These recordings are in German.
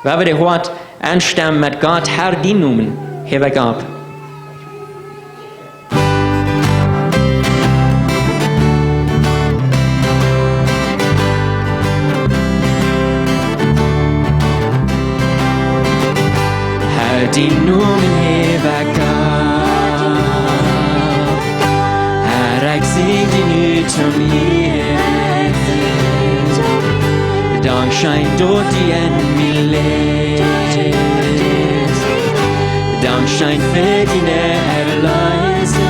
Waar we de hoort aanstemmen met God haar die noemen, heb ik op. Haar die noemen heb ik op. Haar ik zing die nu zum Dan schijnt dort die en mir leest. Dan schijnt verdiener Erlösung.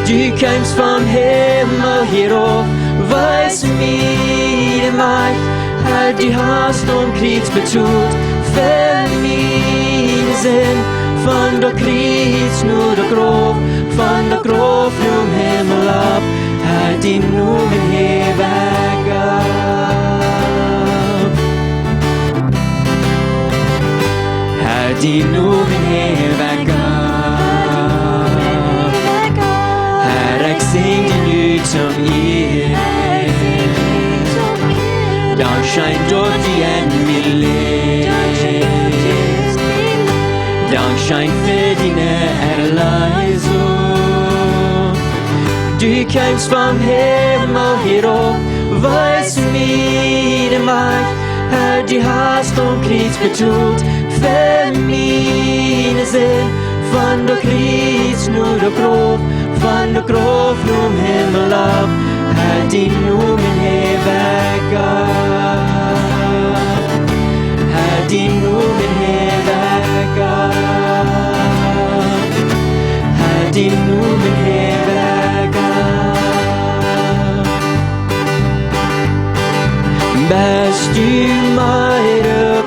Du kommst vom Himmel herauf, weiß mir die Macht, halt du hast Kriegs betut, für meine Sinn, von der Kriegs nur der Grof, von der Grof nur Himmel ab, halt die Numen hier weg ab. Halt die Numen hier weg ab. Herr, ich sing die nu zum ihr. Dan scheint dort die en mir leest. Dan scheint verdiener Erlösung. Du kommst vom Himmel herauf, weiß mir die Macht, Herr, du hast Kriegs betut, für meine Sinn, von der Kriegs nur der Grof, von der Grof nur Himmel ab, Herr, die Numen hier weg ab, Herr, die Numen hier weg ab, Herr, die Numen hier weg ab. Best du mij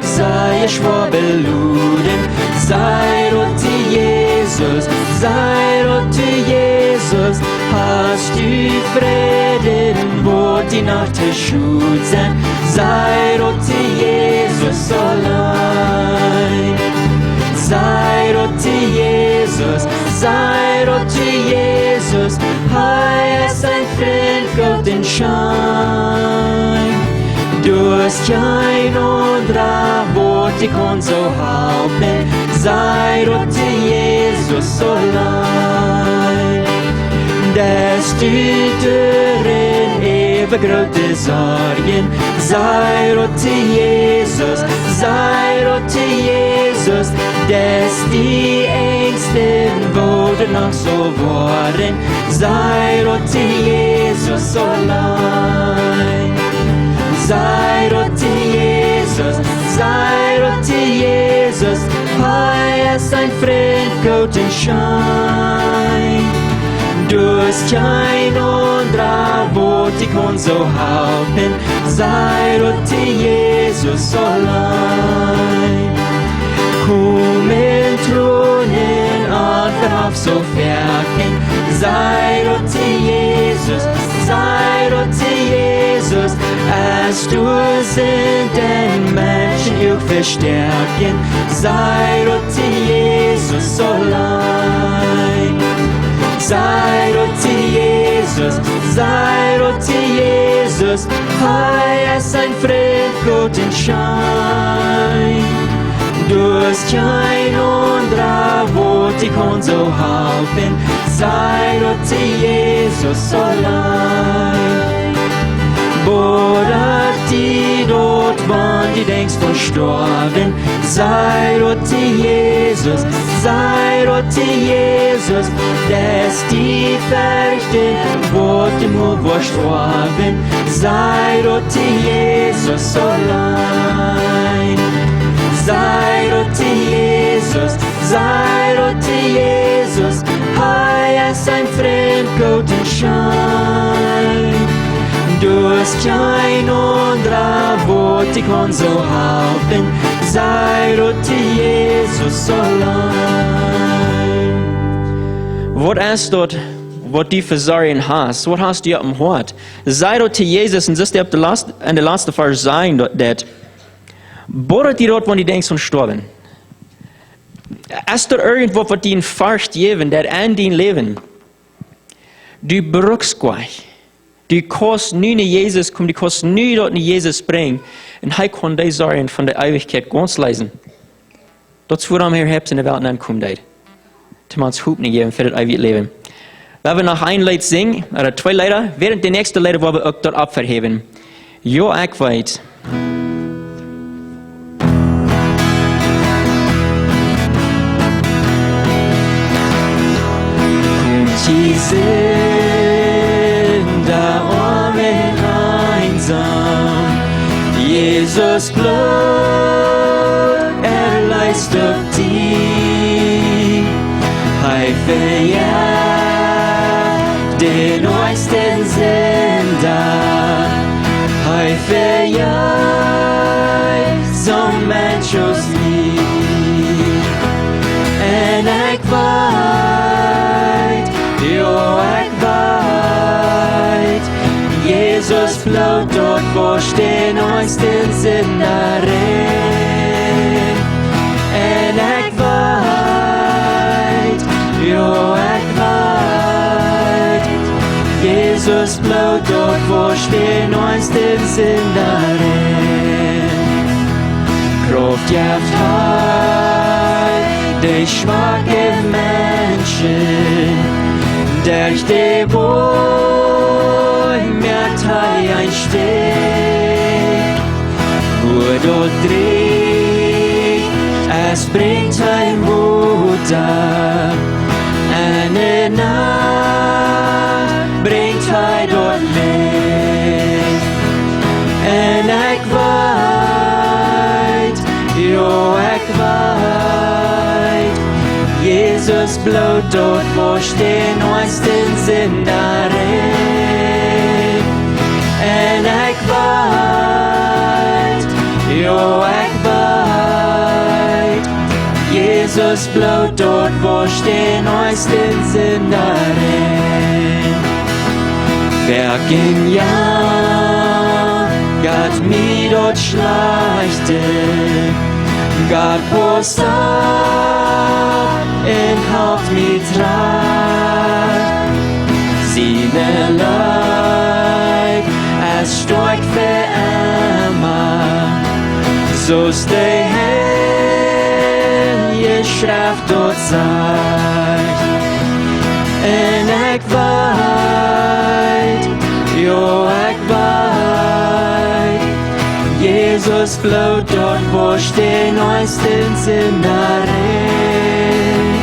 sei ich vor beluden, sei Gott Jesus, sei Gott Jesus, hast du Frieden, wo die Nacht schützen, sei Gott Jesus allein, sei Gott Jesus, sei Gott Jesus, er ist ein Freund, Gott in Schein. Du hast kein anderer Wort, ich kann so halten, sei Gott Jesus allein. Dass du darin ewig große Sorgen, sei Gott Jesus, sei Gott Jesus, dass die Ängste wurden noch so waren, sei Gott Jesus allein. Sei Gott Jesus, sei Gott Jesus, er ist ein Freund, Gott in Schein. Du hast kein anderer Wort, ich kann so halten, sei Gott Jesus allein. Komm in Thronen an, verhaft so Werken, sei Gott Jesus, sei Gott Jesus, als du sind den Menschen auch verstärken, sei Gott Jesus allein. Sei Gott Jesus, sei Gott Jesus, er ist ein Freund, Gott in Schein. Du hast kein anderer Wort, ich kann so halten, sei Gott Jesus allein. Oder die dort waren, die denkst verstorben, sei Gott Jesus, sei Gott Jesus, dass die Färchte wurden nur verstorben, sei Gott Jesus allein. Sei Gott Jesus, sei Gott Jesus, er ist ein Freund, Gott in Schein. Du hast kein anderer Wort, ich kann so halten, sei Gott Jesus allein. Was ist dort, was die Versorgung hast? Was hast du am Hort? Sei Gott Jesus, und das ist der letzte Vers sein, dort. Borat die dort, wo die denkst von sterben. Ist da irgendwo, was die in Furcht geben, der an dein Leben? Du brauchst gleich. Du kannst nu naar Jezus komen, du kannst nu dat naar Jezus brengen. En hij kan die zorgen van de eeuwigheid ganz lezen. Dat is waarom hij hebt in de wereld aankomt. Te ons hoop niet geven voor het eeuwig leven. We hebben nog een lied zingen, oder twee lieder. Während de nächste lieder waar we ook dat opverheven. Jo, ik weet. Die sind da arm und einsam. Jesus Blut erleistet die. Hij verjaagt den neuesten Sünder. Hij verjaagt zo'n Menschens lief. En ik weet, jo, ik weet, Jesus Blut dort wascht den neuesten Sünder rein. En ik weet, jo, ik weet, Jesus Blut dort wascht den neuesten Sünder rein. Kraft gibt Heil, die schwache Menschen, durch die Boi merkt ein Steg, gut und dreht, es bringt ein Mutter, eine Nacht bringt ein dort Licht, und ich weiß, jo, ich weiß, Jesus Blut dort wascht den neuesten Sünder rein. Und ich weiß, jo, ich weiß, Jesus Blut dort wascht den neuesten Sünder rein. Wer ging ja, Gott mir dort schleichte, Gott post en houdt me trouw. Sine leid, als stork verärmer, so steh hen, je schrijft dort sagt. En ik weet, jo, ik weet, Jesus Blut dort wascht den neuesten Sünder rein.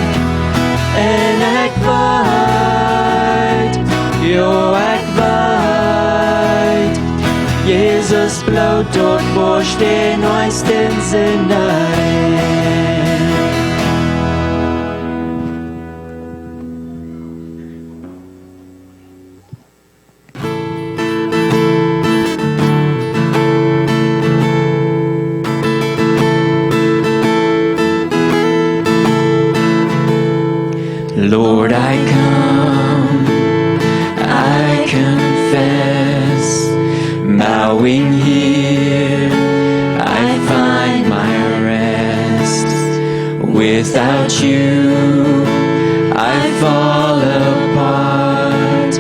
En ik weet, jo, ik weet, Jesus Blut dort wascht den neuesten Sünder rein. Lord, I come, I confess, bowing here, I find my rest. Without you, I fall apart.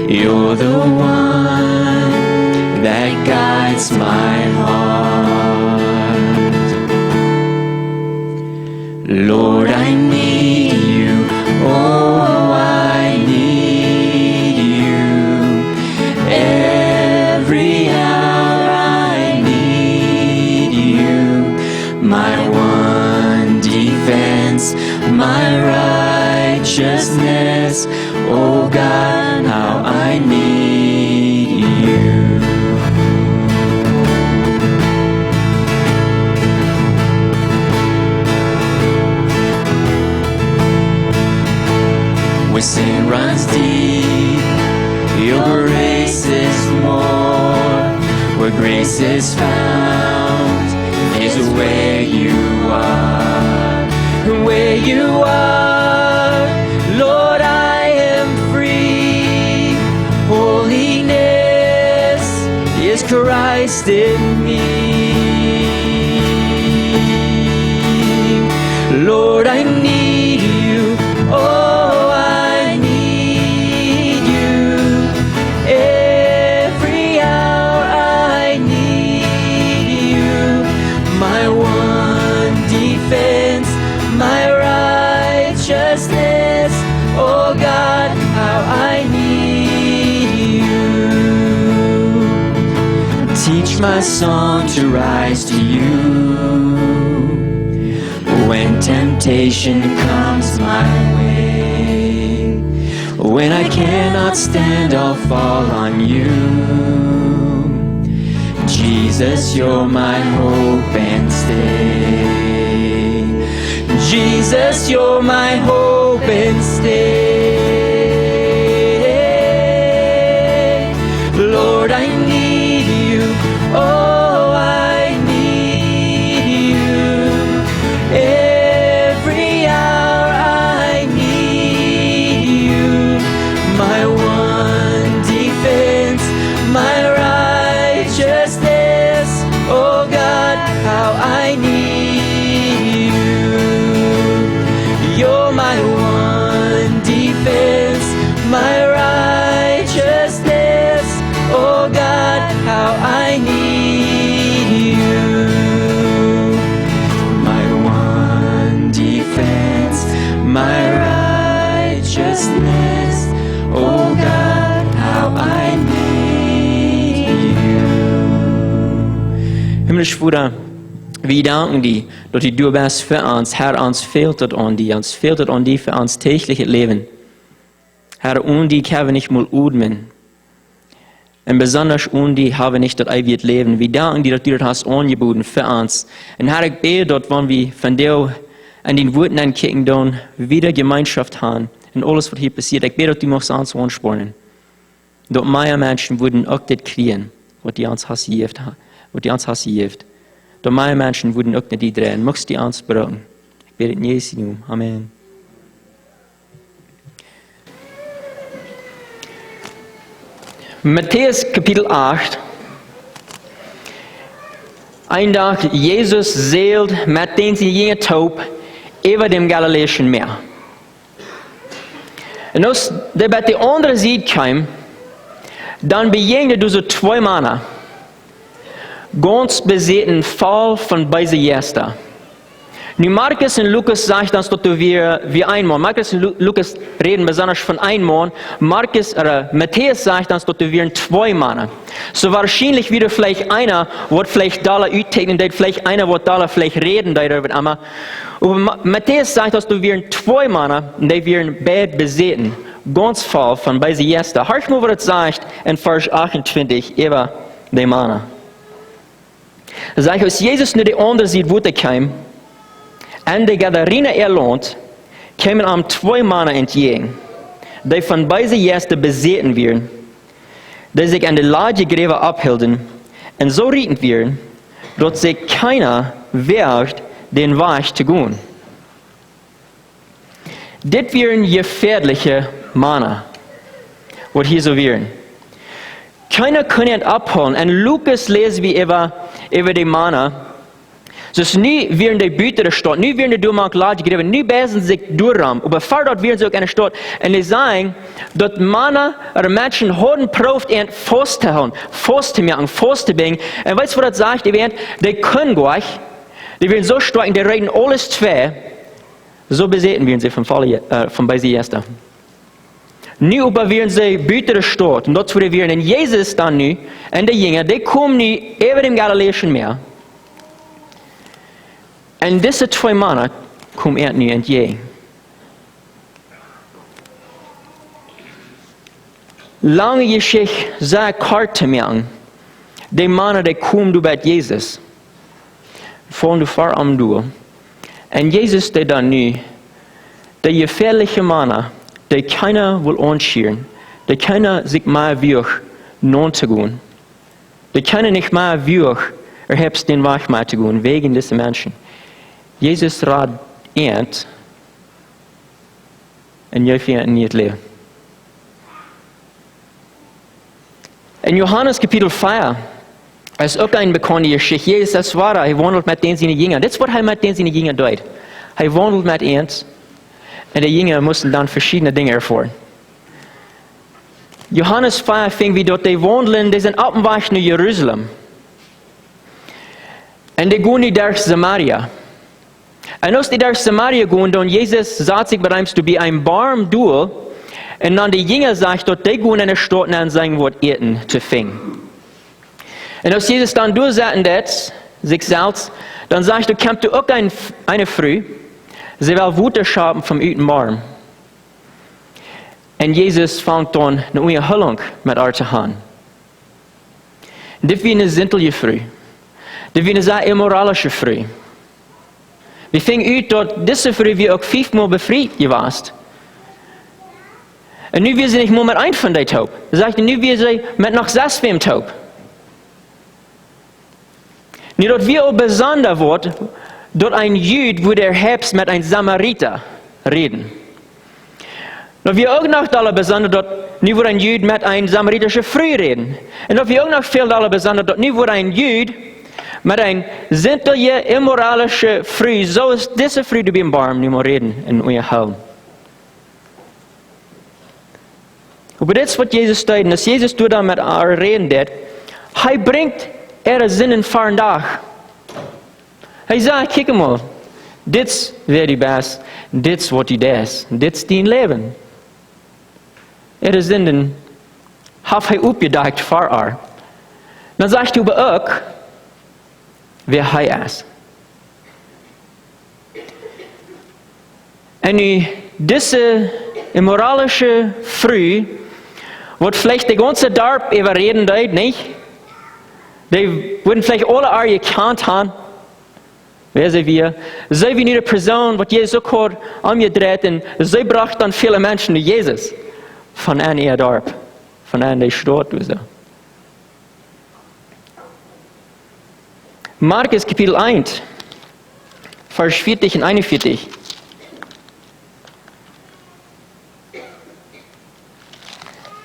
You're the one that guides my heart. Lord, I need you. Oh, I need you. Every hour I need you. My one defense, my righteousness. Oh God, how I need you. Where sin runs deep, your grace is more. Where grace is found is where you are. Where you are, Lord, I am free. Holiness is Christ in me. Lord, I need you. Oh, I need you. my song to rise to you. When temptation comes my way, when I cannot stand, I'll fall on you. Jesus, you're my hope and stay. Jesus, you're my hope and stay. Lord, I need you. Oh, I need you. Every hour I need you. My one defense, my righteousness. Oh God, how I need you. You're my one defense, my righteousness. Oh God, how I need you. My one defense, my righteousness. Oh God, how I need you. Himmlische Vater, vi danken dig, dat du bist für uns, Herr, uns fehlt het an die für uns tägliche Leben. Herr, und die können wir nicht mal atmen. Und besonders und die haben nicht das ewige Leben. Wir danken dir, dass du das hast angeboten für uns. Und Herr, ich bete, dass wenn wir von dir an den Worten ankicken, dann wieder Gemeinschaft haben. Und alles, was hier passiert, ich bete, dass du uns anspornen. Dass mehr Menschen würden auch das kriegen, was die uns hast gegeben. Dass mehr Menschen würden auch nicht drehen. Magst du uns brauchen? Ich bete in Jesu Namen. Amen. Matthäus Kapitel 8. Ein Tag, Jesus segelt mit den jungen Taub über dem Galiläischen Meer. Und als der bei der anderen Seite kam, dann begegnet du so zwei Männer, ganz besessen, voll von bösen Geister. Nu Markus und Lukas sagt uns, dass wir ein Mann. Markus und Lukas reden besonders von einem Mann. Matthäus sagt uns, dass wir zwei Männer. So wahrscheinlich wieder vielleicht einer, wird vielleicht da uittekenen, vielleicht einer, wird da vielleicht reden darüber. Aber Matthäus sagt uns, dass wir zwei Männer, die wir beide besetzen, ganz voll von bösen Geister. Hör mal, was es sagt in Vers 28 über die Männer. Es sagt, als Jesus nur die andere sieht, wo er kam, an der Gadarene erlohnt, kamen ihm zwei Männer entgegen, die von beiden Geister besessen werden, die sich an der Ladegräber abhielten und so rieten werden, dass sich keiner wagt, den Weg zu gehen. Das wären gefährliche Männer, was hier so wären. Keiner kann ihn abholen. Und Lukas lesen wir über die Männer. Dus nu werden die buiten de stad, nu werden die door elkaar laten gegeven, nu besen zich doorram. Aber vor dort werden sie auch in der Stadt. Und die sagen, dass Männer oder Menschen haben probiert, ihn festzuhalten, festzumachen, festzubringen. Und weißt du, was das sagt? Die können gleich, die werden so stark, die reden alles zwei, so besetzen werden sie von beiden Gästen. Nu aber werden sie buiten der Stadt. Und dort werden und Jesus dann nu, und die Jünger, die kommen nu über dem Galiläischen Meer. Und diese zwei Männer kommen er nu entgegen. Lange Geschichte, sehr kort zu machen. Die Männer, die kommen bei Jesus. Fallen du vor am Duo. Und Jesus, der dann nu, die gefährliche Männer, die keiner will anschieren, die keiner sich mehr will, non zu gehen. Die keiner nicht mehr will, erhebt den Weg mehr zu gehen, wegen dieser Menschen. Jesus rad eend en jy vindt niet leer. In Johannes Kapitel 4 ist auch eine bekannte Geschichte. Jesus, das war er wandelt mit den seinen Jüngern. Das ist, was er mit den seinen Jüngern tut. Er wandelt mit ihnen und die Jünger mussten dann verschiedene Dinge erfahren. Johannes 4 fing wie dort, die wandeln, die sind auf dem Weg nach Jerusalem. Und die gehen nicht durch Samaria. Und als die durch Samaria gehen, dann Jesus sagt sich bereits, du bist ein Baum durch. Und dann die Jünger sagt, dass die gehen in der Stadt und sagen, was eten zu finden. Und als Jesus dann durchsetzen hat, sich selbst, dann sagt er, kommt du auch eine Früh, sie will Wutter schaben vom üten Morgen. Und Jesus fängt dann eine Unterhaltung mit ihr zu haben. Das wie eine sintelige Früh. Das wie eine sehr immoralische Früh. Wir fingen an, dort diese Früh wie auch 5-mal befreit gewesen. Und nu wir sie nicht nur mit ein von den Taub. Er sagte, nu wir sie mit noch 6 von dem Taub. Nu dort wir auch besonders wird, dort ein Jüd, wo der Herbst mit einem Samariter reden. Und wir auch noch da besonders dort, nu wird ein Jüd mit einem samaritischen Früh reden. Und dort wir auch noch viel da besonders dort, nu wird ein Jüd mit einem sintelige, immoralische Früh, so ist diese Früh, die wir im Baum nicht mehr reden in euer Helm. Aber das, was Jesus steht, dass Jesus da mit ihr reden wird, er bringt ihre Sinnen vor den Tag. Er sagt, kijk mal, dit wäre die Best, dit wat die das, dit ist dein Leben. Ihre Sinnen hat er aufgedacht vor ihr. Dann sagt er über euch, wer er ist. Und diese immoralische Früh, wird vielleicht der ganze Dorf überreden, nicht? Die würden vielleicht alle Arje gekannt haben. Wer sind wir? So wie eine Person, die Jesus auch hat angedreht, und so brachte dann viele Menschen zu Jesus. Von einem Dorf, von einer Stadt. Markus Kapitel 1, Vers 40 und 41.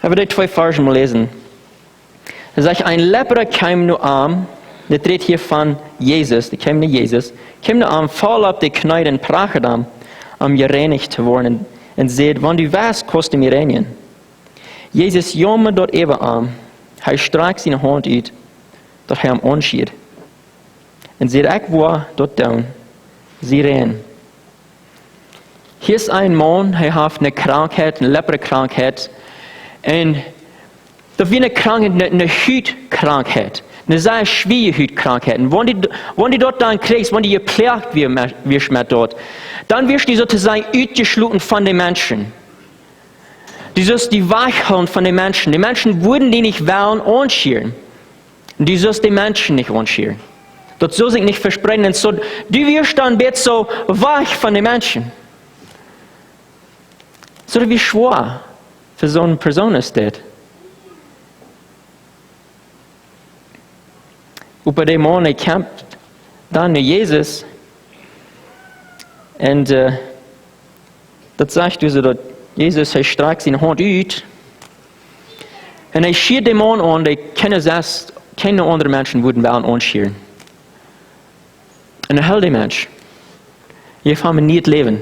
Ich will die 2 Verse mal lesen. Er sagt, ein Leper kam nur arm, der tritt hier von Jesus, der kam nicht Jesus, kam nur arm, voll auf die Knie und prachtet gereinigt zu werden. Und sagt, wenn du weißt, kostet mir reinigen. Jesus jammert dort eben arm, er streckt seine Hand aus, dass er ihm anschied. Und sagt, ich war dort down, sie rein. Hier ist ein Mann, er hat eine Krankheit, eine Leperkrankheit. Und da wie eine Krankheit, eine Hautkrankheit, eine sehr schwere Hautkrankheit. Und wenn die dort dann kriegst, wenn die geplagt wirst mit dort, dann wirst du sozusagen ausgeschlossen von den Menschen. Du sollst die wachhalten von den Menschen. Die Menschen würden die nicht wollen anschieren. Und du sollst die Menschen nicht anschieren. Das soll sich nicht versprechen. Und so, du wirst dann jetzt so wach von den Menschen. So wie schwer für so eine Person ist das. Und bei dem Mann, er kämpft dann mit Jesus. Und das sagt also, dass Jesus, er streckt seine Hand aus. Und er schiert den Mann an, der keine anderen Menschen würden wollen anschieren. Und er hält den Mensch. Je haben nicht leben.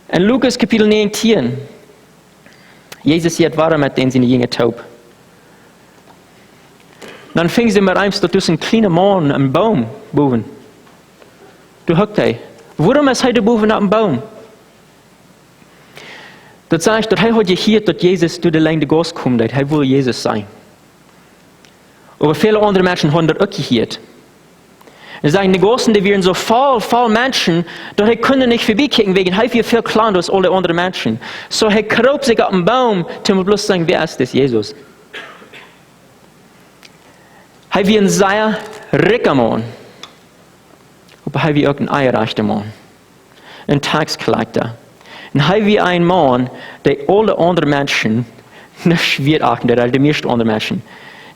In Lukas Kapitel 19, Jesus hat war mit denen seine Jünger taub. Dann fing sie mit einem, dass du ein kleiner Mann am Baum boven. Du hockt er. Warum ist er boven auf dem Baum? Das sagt, dass er hat gehört, dass Jesus durch die Länge Gott kommt, er will Jesus sein. Aber viele andere Menschen haben das auch gehört. Und sagen, die Großen, die werden so voll Menschen, dass er können nicht vorbeikicken, wegen er viel kleiner als alle anderen Menschen. So er krob sich auf den Baum, um bloß zu sagen, wer ist das? Jesus. Er wie ein sehr reicher Mann. Aber er wie auch ein eierreicher Mann. Ein Taxcollector. Und er wie ein Mann, der alle anderen Menschen nicht schwer achten, der die meisten anderen Menschen,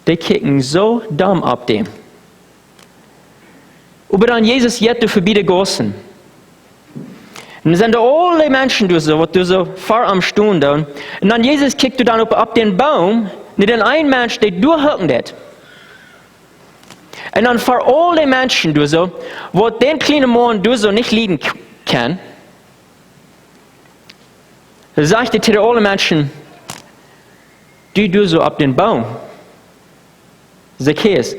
die kicken so dumm ab dem. Aber dann Jesus jetzt verbieten Gossen. Und dann sind alle Menschen, die so vor am Stunden. Und dann Jesus kickt du dann ab den Baum, und dann ein Mensch, der durchhalten hat. Und dann vor alle Menschen, wo den kleinen Mann nicht leiden kann, sagt er zu allen Menschen, du ab den Baum. Zacchaeus,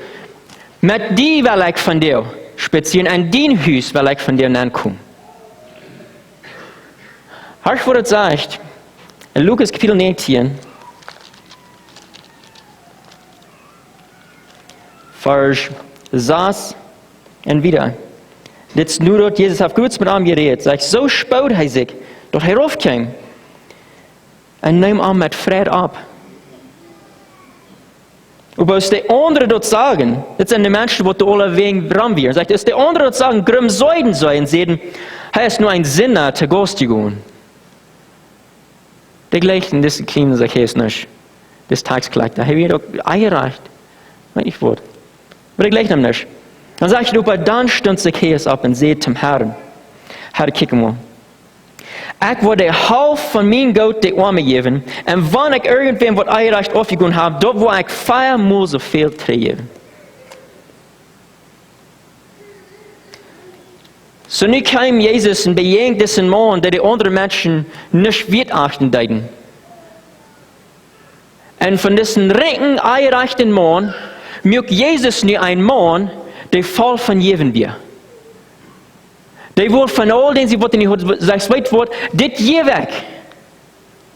mit die will ich von dir spazieren, an dein Haus will ich von dir ankommen. Hörst du, was er sagt? In Lukas Kapitel 19, Vers 6 en wieder. Dit is nu dat Jezus heeft goed met hem gereed. Zeg, zo spoot hij zich dat hij afkwam. En neem hem met vrede op. Und als die anderen dort sagen, das sind die Menschen, die alle wegen rambieren, sagt, als die anderen dort sagen, grimm Säuden sein, sehen, er ist nur ein Sinner, zu Gast zu gehen. Die gleichen, das kleinen, sagt, er ist nicht. Das Tagsgleich, da habe ich doch eingereicht. Mein ich Wort. Aber die gleichen nicht. Dann sage ich, aber dann stund Zacchaeus ab und sagt zum Herrn, Herr, kick mal. Ich werde die Hälfte von meinem Geld den Armen geben, und wenn ich irgendwem was einreicht aufgegeben habe, dort wo ich 4-mal so viel geben. So nu kam Jesus und bejagt diesen Mann, der die anderen Menschen nicht wertachten deuten. Und von diesen reichen, einreichten Mann, mögt Jesus nu ein Mann, der voll von Jeven wird. Die wordt van al die wat in die hoort, zegt, weet wat, dit je weg.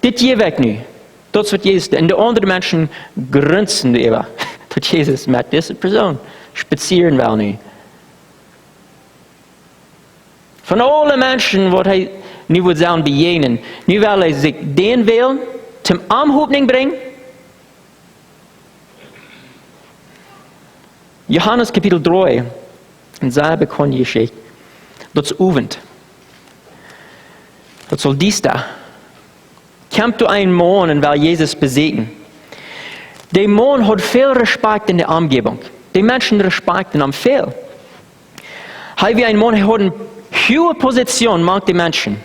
Dit je weg nu. Dat is wat Jezus doet. En de andere mensen grinsen nu even. Dat Jezus met deze persoon spazieren wil nu. Van alle mensen wat hij nu wil zijn bejegenen. Nu wil hij zich den wil, zum aanhoopning brengen. Johannes kapitel 3. Een zeer bekende geschichte. Dat is oevend. Dat zal dies daar. Komt door een man en wil Jezus bezegen. Die man had veel respect in de omgeving. Die mensen respecten hem veel. Hij wie een man, hij had een hoge positie mag die mensen.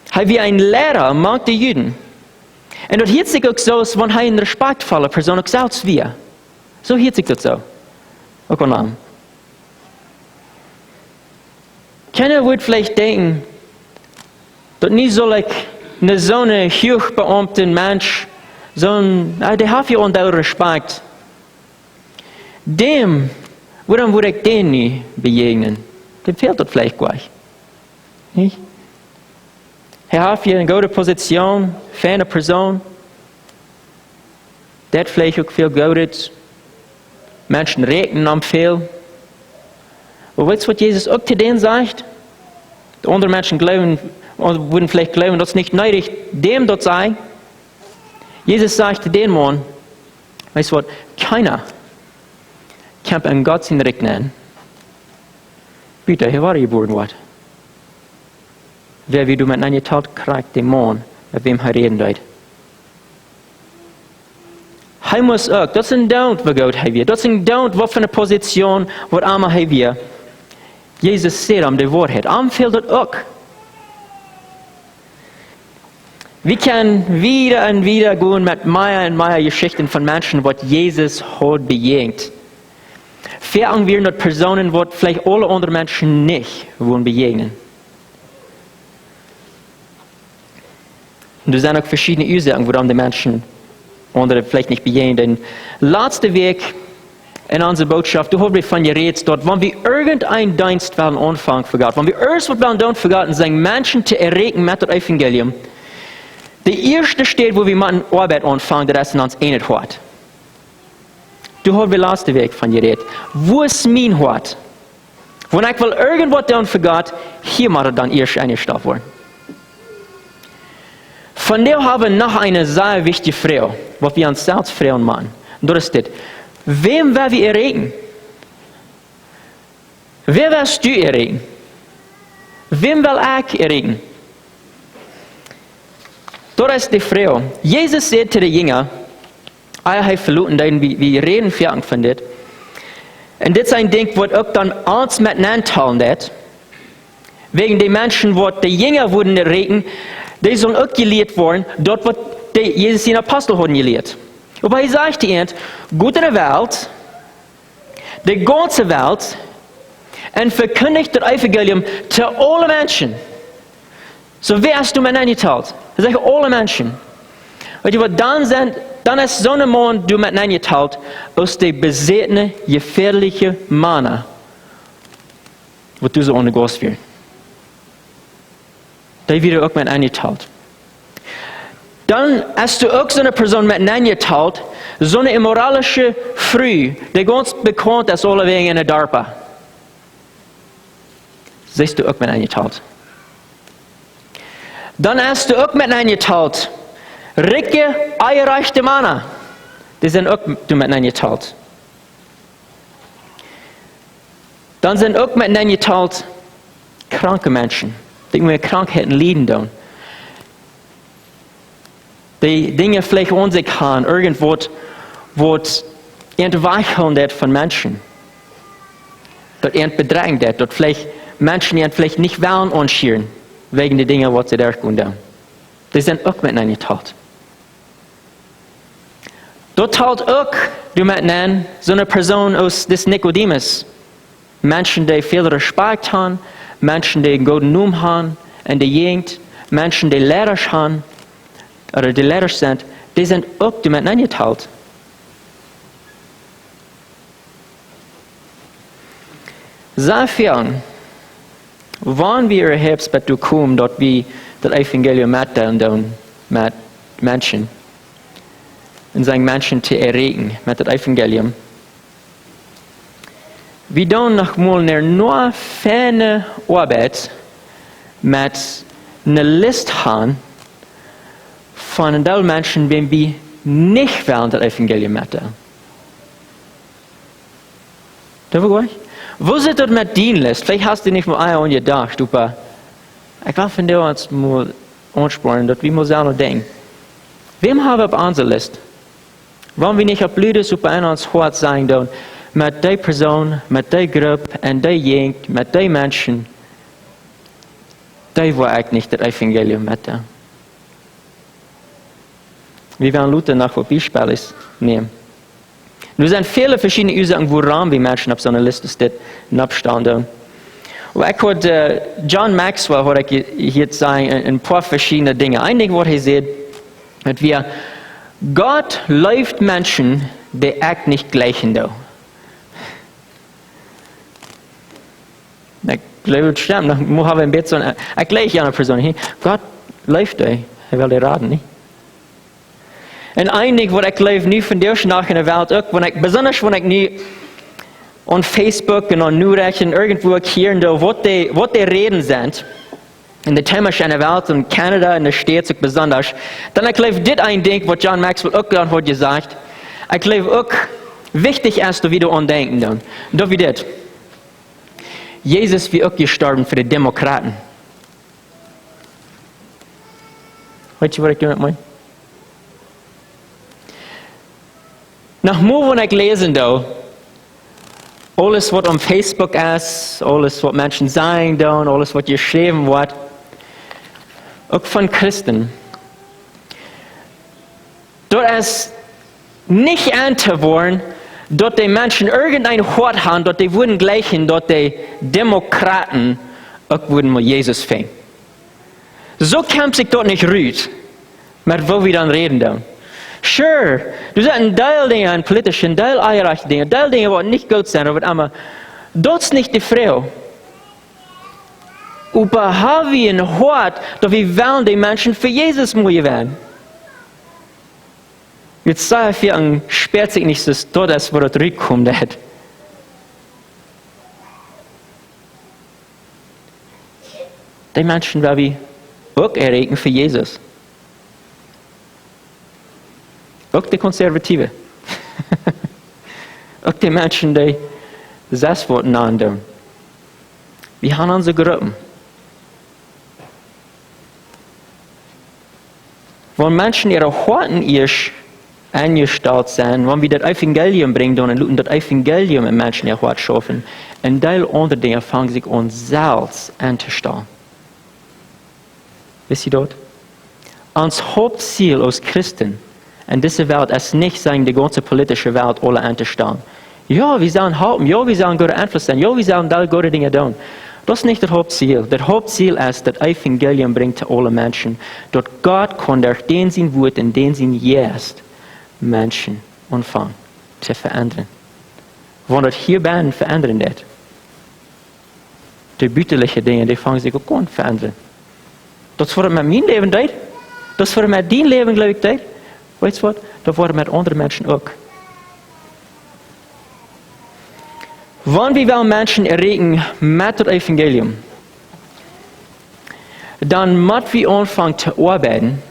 Hij wie een leraar mag de Juden. En dat hield zich ook zo, als wanneer hij een respectvolle persoon ook zelfs wie. Zo hield zich dat zo. Ook aan hem. Keiner wird vielleicht denken, dass nicht so eine hochbeamten Mensch, der hat ja auch Respekt. Dem, woran würde ich den nie begegnen? Dem fehlt das vielleicht gleich. Nicht? Er hat hier eine gute Position, feine Person. Der hat vielleicht auch viel Gutes. Menschen rechnen am viel. Und weißt du, was Jesus auch zu denen sagt? Die anderen Menschen glauben, oder würden vielleicht glauben, dass es nicht nötig dem dort sei. Jesus sagt zu den Mann, weißt du was, keiner kann an Gott sein rechnen. Bitte, hier war geboren wird. Wer wie du mit einer Tat kriegt, den Mann, mit wem er reden wird. Hij muss auch, das ist ein Daunt, wo Gott hat. Das ist ein Daunt, was für eine Position, wo einmal hat. Jesus sagt am die Wahrheit. Am fehlt das auch. Wir können wieder und wieder gehen mit mehr und mehr Geschichten von Menschen, was Jesus hat bejagt. Fragen wir nach Personen, was vielleicht alle anderen Menschen nicht wollen begegnen. Und es sind auch verschiedene Ursachen, warum die Menschen andere vielleicht nicht begegnen. Den letzten Weg in unserer Botschaft, du hast davon geredet, dort, wenn wir irgendeinen Dienst werden anfangen vergaten, wenn wir erst was werden vergaten, sind Menschen zu erregen mit dem Evangelium. Der erste steht, wo wir mit der Arbeit anfangen, der ist in uns ein Hort. Du hast den letzten Weg von geredet. Wo ist mein Hort? Wenn ich will irgendwas dann vergaten, hier muss er dann erst eingestellt werden. Von der haben wir noch eine sehr wichtige Frage, was wir uns selbst fragen machen. Und das ist das. Wem werden wir erregen? Wer wirst du erregen? Wem will ich erregen? Das ist die Frage. Jesus sagt zu den Jüngern, er verloren, wir reden für von das. Und das ist ein Ding, was auch dann alles miteinander teilen wird. Wegen den Menschen, die die Jünger wurden erregen, die sollen auch gelehrt werden, dort, was Jesus den Apostel hat gelehrt. Aber er sagt ihnen, gut in der Welt, die ganze Welt, und verkündigt das Evangelium zu allen Menschen. So wer hast du mit eingeteilt? Er sagt, alle Menschen. Weißt du, was dann ist so ein Mann, du mit eingeteilt, aus der besetzten, gefährlichen Mann, was du so ohne Gast wirst. Da wird auch mit eingeteilt. Dann hast du auch so eine Person mit eingeteilt, So eine immoralische Früh, die ganz bekannt ist alle wegen in der Darpa. Siehst du auch mit eingeteilt. Dann hast du auch mit eingeteilt. Ricke, eierreichte Männer. Die sind auch mit eingeteilt. Dann sind auch mit eingeteilt kranke Menschen, die mit Krankheiten leiden. Die Dinge vielleicht an sich haben, irgendwo, was entweicheln wird von Menschen. Dort bedrängt wird, dort vielleicht Menschen, die vielleicht nicht wollen anschieren, wegen der Dinge, was sie da tun. Die sind auch mit eingeteilt. Dort teilt auch, du mit so eine Person aus des Nikodemus. Menschen, die viel Respekt haben, Menschen, die einen guten Namen haben in der Gegend, Menschen, die Lehrer haben, oder die Lehrer sind, die sind auch damit eingeteilt. Sehr viel, wann wir erhebst, dass du kommst, dort wie das Evangelium mitteilen mit Menschen, und sagen Menschen zu erregen mit dem Evangelium. Wir tun nochmal nur feine Arbeit mit einer Liste haben von den Menschen, die wir nicht wollen, das Evangelium mitteilen. Wo ist das mit deiner Liste? Vielleicht hast du nicht mal einen gedacht, aber ich will von dir uns mal ansprechen, dass wir mal selber denken. Wem haben wir auf unserer Liste? Wollen wir nicht auf Blüte super in uns Hort sein, mit der Person, mit der Gruppe, und der Gegend, mit den Menschen, die wollen eigentlich das Evangelium mitteilen. Wir werden Luther nach ein Beispiel nehmen. Nun sind viele verschiedene Ursachen, woran wir Menschen auf so einer Liste stehen, abstanden. Und ich habe John Maxwell, hat hier sagen, ein paar verschiedene Dinge. Ein Ding, was er sagt, dass wir Gott läuft Menschen, die echt nicht gleichen. Ich glaube, das stimmt. Ich habe ein bisschen so eine gleiche Person. Gott läuft dir. Er will dir raten, nicht? Und ein Ding, was ich glaube, nie von dir nach in der Welt, auch, besonders wenn ich nie auf Facebook und auf Nachrichten irgendwo hören, was die Reden sind, in der Thema in der Welt, in Kanada, in der Stadt, besonders, dann ich glaube, das ein Ding, was John Maxwell auch gerade hat gesagt, ich glaube auch, wichtig ist, wie du andenken dann. Und wie das. Jesus wird auch gestorben für die Demokraten. Weißt du, was ich damit meine? Nach mir, wenn ich lesen, alles, was auf Facebook ist, alles, was Menschen sagen, alles, was geschrieben wird, auch von Christen, dort ist nicht anzuworden, dort die Menschen irgendein Wort haben, dort die würden gleichen, dort die Demokraten auch würden mit Jesus fängen. So kann sich dort nicht rühren, mit wo wir dann reden. Sure, du sagst ein Teil Dinge an politischen, ein Teil eierreiche Dinge, ein Teil Dinge, die nicht gut sind, aber das ist nicht die Frau. Aber haben wir ein Wort, dass wir wollen die Menschen für Jesus müde werden. Jetzt sei es für ein sperrt sich nicht, dass das, wo das zurückkommt. Die Menschen werden wir auch erregen für Jesus. Auch die Konservative. Auch die Menschen, die das Wort nahen. Wir haben unsere Gruppen. Wenn Menschen ihre Horten eingestellt sind, wenn wir das Evangelium bringen und das Evangelium in Menschen ihr Hort schaffen, ein Teil anderer Dinge fangen sich an selbst anzustellen. Wisst ihr dort? Uns Hauptziel als Christen in dieser Welt ist nicht, sagen, die ganze politische Welt alle anzustellen. Ja, wir sollen halten, ja, wir sollen gute Einfluss sein, ja, wir sollen all gute Dinge tun. Das ist nicht das Hauptziel. Das Hauptziel ist, das Evangelium bringt zu allen Menschen. Dort Gott kann durch den sein Wort und den sein Yes Menschen anfangen zu verändern. Wenn das hier bei ihnen verändern wird, die bütterlichen Dinge, die fangen sich auch an zu verändern. Das wird mit meinem Leben tun. Das wird mit deinem Leben, glaube ich, tun. Weißt du was? Da worden mit anderen Menschen auch. Wann wir Menschen erregen mit dem Evangelium, dann müssen wir anfangen zu arbeiten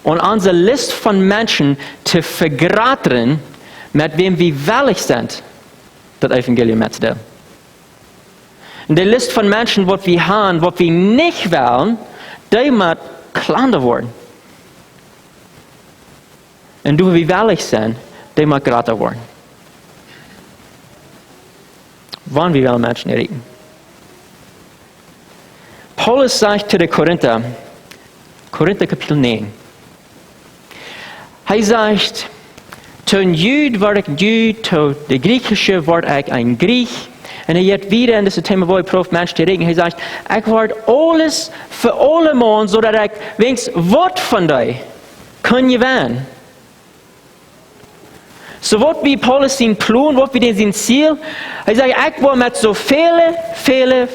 und unsere Liste von Menschen zu vergrößern, mit wem wir willig sind, das Evangelium mitzuteilen. Und die Liste von Menschen, was wir haben, was wir nicht wollen, die muss kleiner werden. Und du, wie willig sind, die muss größer werden. Wann wir Menschen erregen. Paulus sagt zu den Korinther Kapitel 9, er sagt, zu ein Jüd war ich Jüd, zu der Griechische war ich ein Griech. Und er geht wieder in das Thema, wo ich prof Menschen zu reden. Er sagt, ich war alles für alle Mann, so dass ich wenigstens Wort von dir kann gewinnen. So was wie Paulus sein Plan, was wie sein Ziel. Er sagt, ich war mit so viele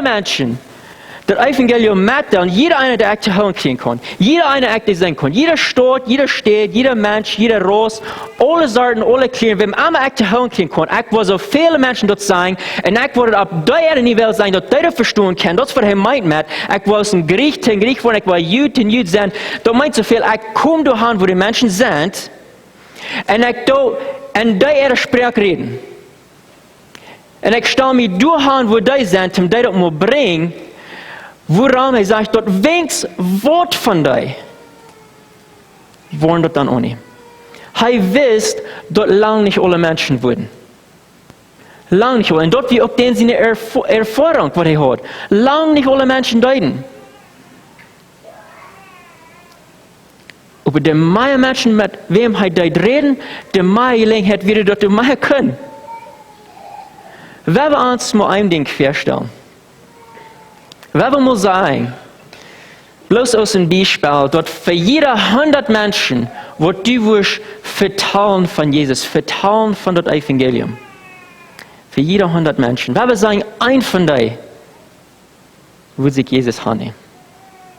Menschen das Evangelium mitteilen, jeder eine, der ich zu hören kriegen kann. Jeder eine, der ich sein kann. Jeder Stadt, jeder Städt, jeder Mensch, jeder Rasse, alle Sorten, alle Klingen, wem immer ich zu hören kriegen kann. Ich war so viele Menschen dort sein, und ich wollte auf der Niveau sein, dass die das verstehen können. Das war er meint mit. Ich war aus dem Griech zu Griech worden, ich war Jüd zu Jüd sein. Das meint so viel, ich komme dahin, wo die Menschen sind, und ich da in der Sprache reden. Und ich stelle mich dahin, wo die sind, um die das mal bringen, woran er sagt, dort wenigstens Wort von dir, wollen dort dann auch nicht. Er wisst, dort lang nicht alle Menschen wurden. Lang nicht alle. Und dort wie auch den seine Erfahrung, was er hat. Lang nicht alle Menschen deuten. Aber der mehr Menschen, mit wem er dort reden, der mehr Gelegenheit wird dort mehr können. Wenn wir uns mal ein Ding feststellen, wenn wir mal sagen, bloß aus dem Beispiel, dort für jede 100 Menschen, wo du wirst vertrauen von Jesus, vertrauen von das Evangelium. Für jede 100 Menschen. Wenn wir sagen, ein von denen würde sich Jesus hannehmen.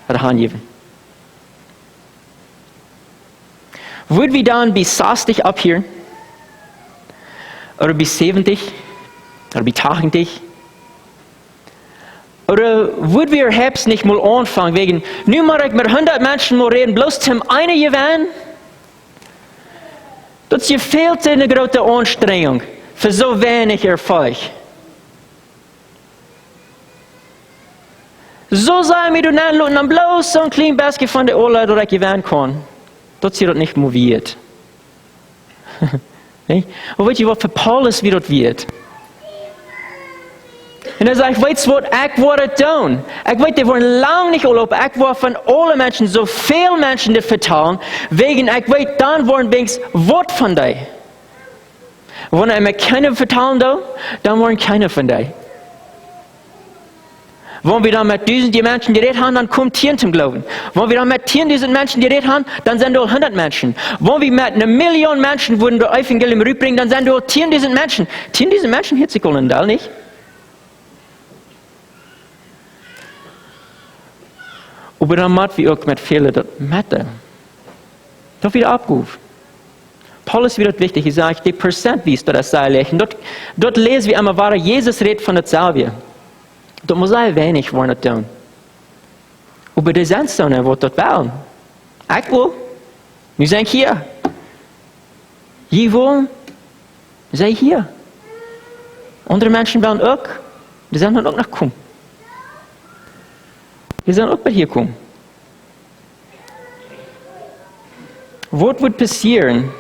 Oder hangeben. Würden wir dann bis 60 abhören? Oder bis 70? Oder bis 80? Oder würden wir Herbst nicht mal anfangen, wegen, nun mal ich mit 100 Menschen mal reden, bloß zum einen gewinnen? Das fehlt eine große Anstrengung für so wenig Erfolg. So sagen wir, du nennst dann bloß so ein kleines bisschen von der Urlaub, die ich gewinnen kann. Das ist nicht motiviert. Und weißt du, was für Paulus wie das wird? Und er sagt, weißt du was, ich wollte tun. Ich weiß, die wollen lange nicht Urlaub. Ich war von allen Menschen, so viele Menschen, die vertrauen, wegen, ich weiß, dann wollen wenigstens Wort von dir. Wenn mir keiner vertrauen will, dann wollen keine von dir. Wenn wir dann mit 1000 Menschen geredet haben, dann kommt 10 zum Glauben. Wenn wir dann mit 10.000 Menschen geredet haben, dann sind nur 100 Menschen. Wenn wir mit 1 Million Menschen würden das Evangelium rüberbringen, dann sind nur 10.000 Menschen. 10.000 Menschen hört sich allen da nicht. Aber dann müssen wir auch mit vielen das mitteilen. Das wieder abgerufen. Paulus wird wichtig, er sagt, die Prozent, wie es das sei lächeln. Dort lesen wir einmal, war Jesus redet von der Salve. Dort muss sehr wenig wollen tun. Aber die sind so, was dort wollen. Ich will. Wir sind hier. Sie wollen. Sei hier. Andere Menschen wollen auch. Die sind dann auch noch kommen. Wir sollen auch bei hier kommen. Was wird passieren,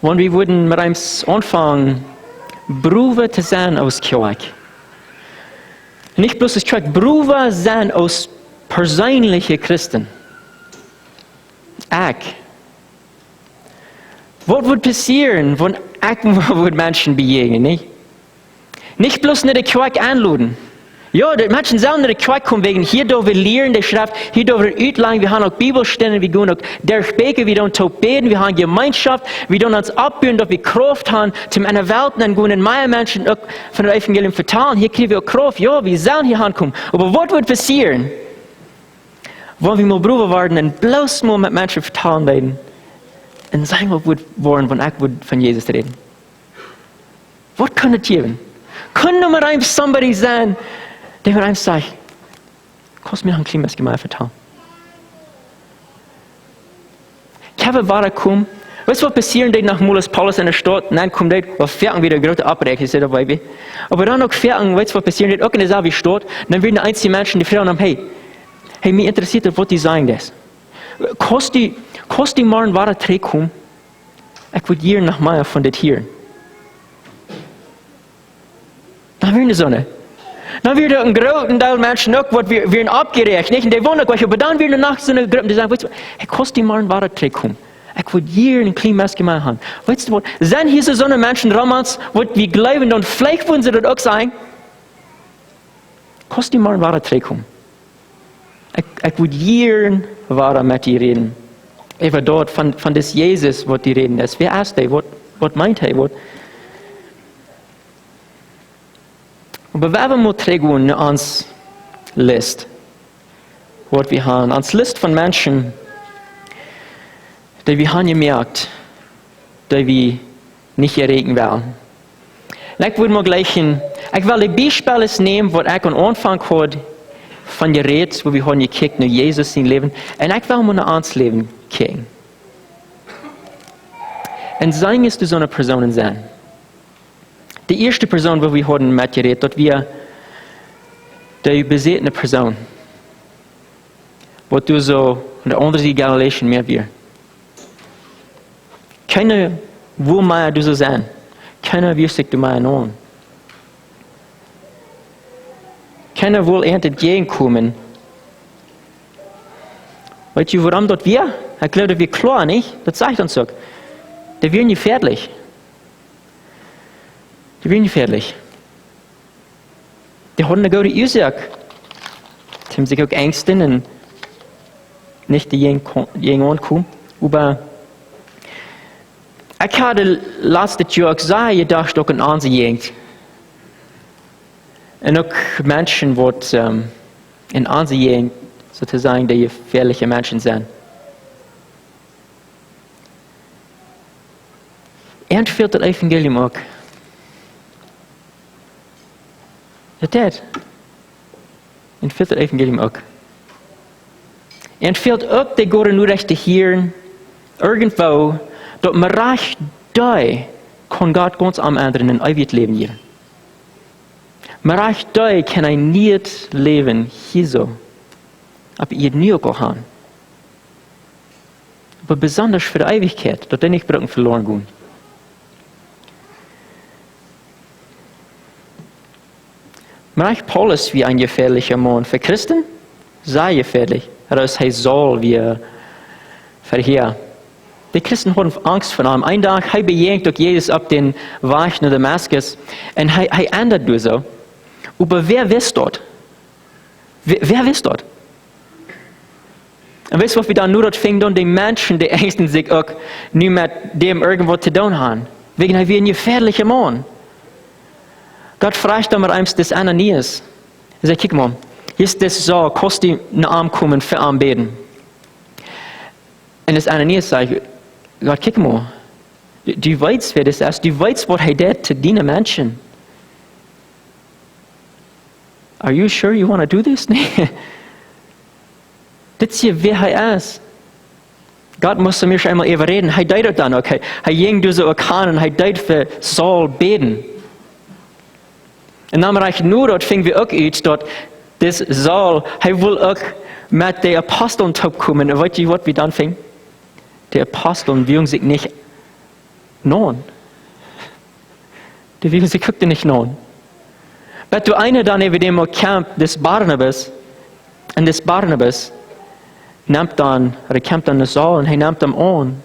wenn wir würden mit einem anfangen, Brüder zu sein aus Kjoakj? Nicht bloß aus Kjoakj, Brüder sein aus persönlichen Christen. Was wird passieren, wenn ich Menschen begegnen? Nicht bloß nicht die Kjoakj anladen. Ja, die Menschen sollen nicht Kjoakj kommen wegen, hier dürfen wir lernen, die Schrift, hier dürfen wir utlangen, wir haben auch Bibelstunden, wir gehen auch durchbeten, wir dürfen beten, wir haben Gemeinschaft, wir dürfen uns abbauen, dass wir Kraft haben, zum einer Welt, dann gehen mehr Menschen auch von dem Evangelium verteilen, hier kriegen wir auch Kraft, ja, wir sollen hier ankommen. Aber was wird passieren, Wollen wir mal Brüder werden und bloß mal mit Menschen vertrauen werden und sagen, was wir wollen, wenn ich von Jesus reden. Was kann es geben? Kann nur mal somebody sein, der mir eins sagt, kannst mir noch ein kleines Gemein vertrauen. Ich habe wahre kommen. Weißt du, was passiert denn nach Mulus Paulus in der Stadt? Dann kommt dort, was fährten wieder große Abrechnung ist dabei. Aber dann noch fährten, weißt du, was passiert denn auch in der Sache Stadt? Dann werden einzelne Menschen, die fragen haben, hey, mich interessiert, was die sagen das. Kost die mal ein wahrer Trick kommen? Ich würde hier nach mehr von das hier. Dann werden die Sonne. Dann wird ein großen Teil Menschen auch, was wir abgerechnet, und die wollen auch, aber dann wird nach so einer Gruppe, die sagen, weißt du, hey, kost die mal ein wahrer Trick kommen. Ich würde hier ein kleines Mess gemacht haben. Weißt du was? Sind hier so eine Menschen damals, die glauben, und vielleicht wollen sie das auch sagen, kost die mal ein wahrer Trick kommen. Ich würde hier wahrer mit dir reden. Über dort von des Jesus, was die reden ist. Wer ist der? Was meint er? Aber wenn wir mal trägen ans List, was wir haben, ans List von Menschen, die wir haben gemerkt, die wir nicht erregen wollen. Und ich würde mal gleich ich will die Beispiele nehmen, was ich am Anfang hatte, von Gerät, wo wir haben gekickt nach Jesus sein Leben, und ich will mal nach ans Leben kicken. Und sagen ist du so eine Person sein. Die erste Person, wo wir haben mit geredet, dass wir die besetzte Person, wo du so an der anderen Seite Galiläischen mehr wir. Keiner will mehr du so sein. Keiner will sich du mehr an. Keiner will entgegenkommen. Weißt du, warum dort wir? Ich glaube, das wir klar nicht. Das zeigt uns so. Die werden gefährlich. Die werden gefährlich. Die haben eine gute Ursache. Die haben sich auch Ängste und nicht die Jungen ankommen. Aber ich hatte letztes Jahr auch sehr gedacht, auch an unsere Jugend. Und auch Menschen, die in unserer Jugend sozusagen die gefährliche Menschen sind. Und fehlt das Evangelium auch. Das. Und fehlt das Evangelium auch. Und fehlt auch die gute Nachricht hier irgendwo, dass man recht da kann Gott ganz am anderen ein ewiges Leben hier. Man recht da kann ein neues Leben hier so. Aber ihr nie auch haben. Aber besonders für die Ewigkeit, dass die nicht Brücken verloren gehen. Man reicht Paulus wie ein gefährlicher Mann. Für Christen sei gefährlich. Das heißt soll wie für hier. Die Christen haben Angst vor ihm. Ein Tag, er bejagt durch Jesus auf den Weg nach Damaskus und er ändert du so. Aber wer wisst dort? Wer wisst dort? Und weißt du, was wir dann nur dort fingen, dann die Menschen, die ängsten sich auch nicht mit dem irgendwo zu tun haben. Wegen er wie ein gefährlicher Mann. Gott fragt dann mal eins des Ananias. Er sagt, guck mal, hier ist das so, kannst du einen Arm kommen für Arm beten. Und das Ananias sagt, Gott, guck mal, du weißt, wer das ist, du weißt, was er tut zu deinen Menschen. Are you sure you want to do this? Nee. Das ist hier, wer er ist. Gott muss zu mir schon einmal überreden. Er deit dann, okay. Er ging durch so Orkan und er deit für Saul beten. Und dann reicht nur dort, fingen wir auch aus, dort, das Saul, er will auch mit den Aposteln kommen. Und weißt du, was wir dann fingen? Die Aposteln will sich nicht nahen. Die will sich nicht nahen. Aber du einer dann über dem Camp des Barnabas, und des Barnabas nimmt dann, kämpft dann Saul und er nimmt ihn an.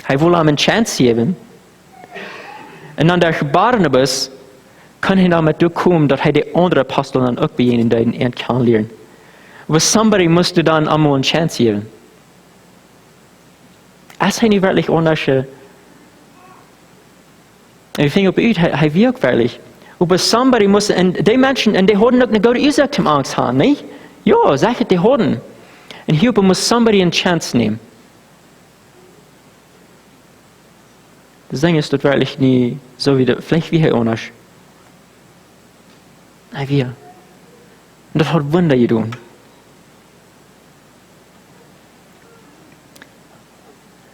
Er will ihm eine Chance geben. Und dann der Barnabas kann er damit durchkommen, dass er die anderen Apostel dann auch bei ihnen in kennenlernen. Aber somebody musst du dann einmal eine Chance geben. Es ist nicht wirklich anders. Ich finde, er wirkt wirklich. Aber somebody muss, und die Menschen, und die haben auch eine gute Ursache zum Angst haben, nicht? Ja, sicher, die haben. Und hierüber muss somebody eine Chance nehmen. Das Ding ist dort wirklich nie so wie vielleicht wie hier anders. Nein, wir. Und das hat Wunder getan.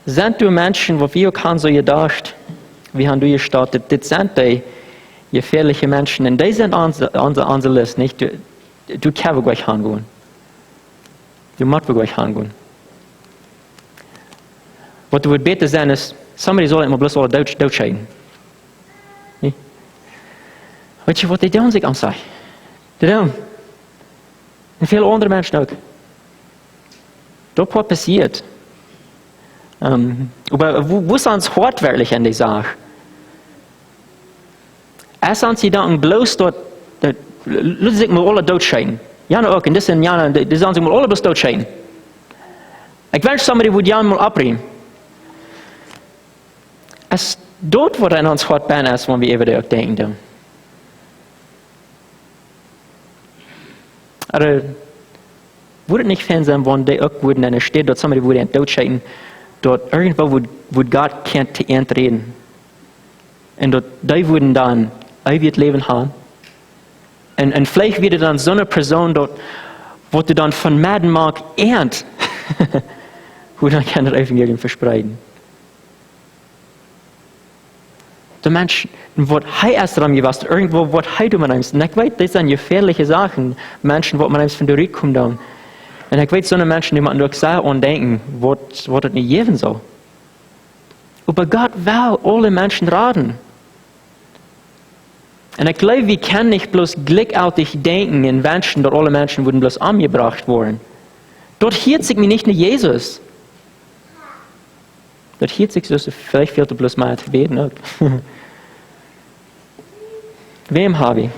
Sind du Menschen, wo wir auch so gedacht, wie haben du gestartet, das sind die gefährliche Menschen, und die sind unsere Liste, nicht? Du kannst gleich hingehen. Du musst gleich hingehen. Was du würdest besser sein ist, somebody soll immer bloß alle doodscheiden. Weet je wat die doen zich aan zich? Die doen. En veel andere Menschen auch. Das was passiert. Aber wo ist uns hart wirklich an die Sache? Es sind sie dann bloß dort, lassen sich mal alle doodscheiden. Jana auch, und das sind Jana, die sagen sich mal alle bloß doodscheiden. Ich wünsche, somebody würde Jana mal abbringen. Es dort, wo an uns hart bin, ist, wenn wir über das denken. Aber würde nicht fan sein, wenn die auch würden, in steht, dort somebody würde doodscheiden, dort irgendwo würde Gott kennt zu reden. Und dort, die würden dann ewiges Leben haben. Und vielleicht wird dann so eine Person dort, wo du dann von Madden mag, ernt, wo dann kann das Evangelium verspreiten. Der Mensch, was er erst daran gewusst, irgendwo, was er mit uns, und ich weiß, das sind gefährliche Sachen, Menschen, was man uns von der Rück kommt dann. Und ich weiß, so eine Menschen, die man durch sagen und denken, was das nicht geben soll. Aber Gott will alle Menschen raten. Und ich glaube, wir können nicht bloß gleichartig denken in Menschen, dass alle Menschen würden bloß angebracht worden. Dort hielt sich mir nicht nur Jesus. Dort hielt sich so, vielleicht fehlt er bloß mal zu beten. Wem habe ich?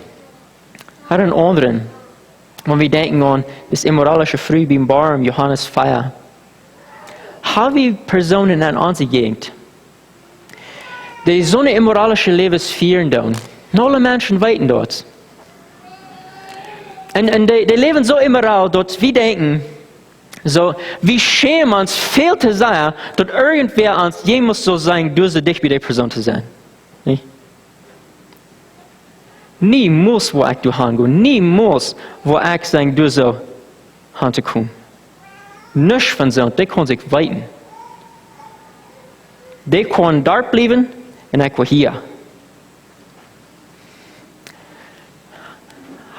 Hat einen anderen. Wenn wir denken an das immoralische Früh beim Bar im Johannes Feier. Habe ich Personen in unserer Gegend, die so eine immoralische Lebensführung tun. Und alle Menschen weiten dort. Und die leben so immoral, dort wir denken, so, wie schämen uns viel zu sein, dass irgendwer uns jemals so sein, du sollst dich wie die Person zu sein. Nicht? Nie muss, wo ich hingehen, nie muss, wo ich sagen, du so hinzukommen. Nicht von so, die können sich weiten. Die können dort bleiben und ich will hier.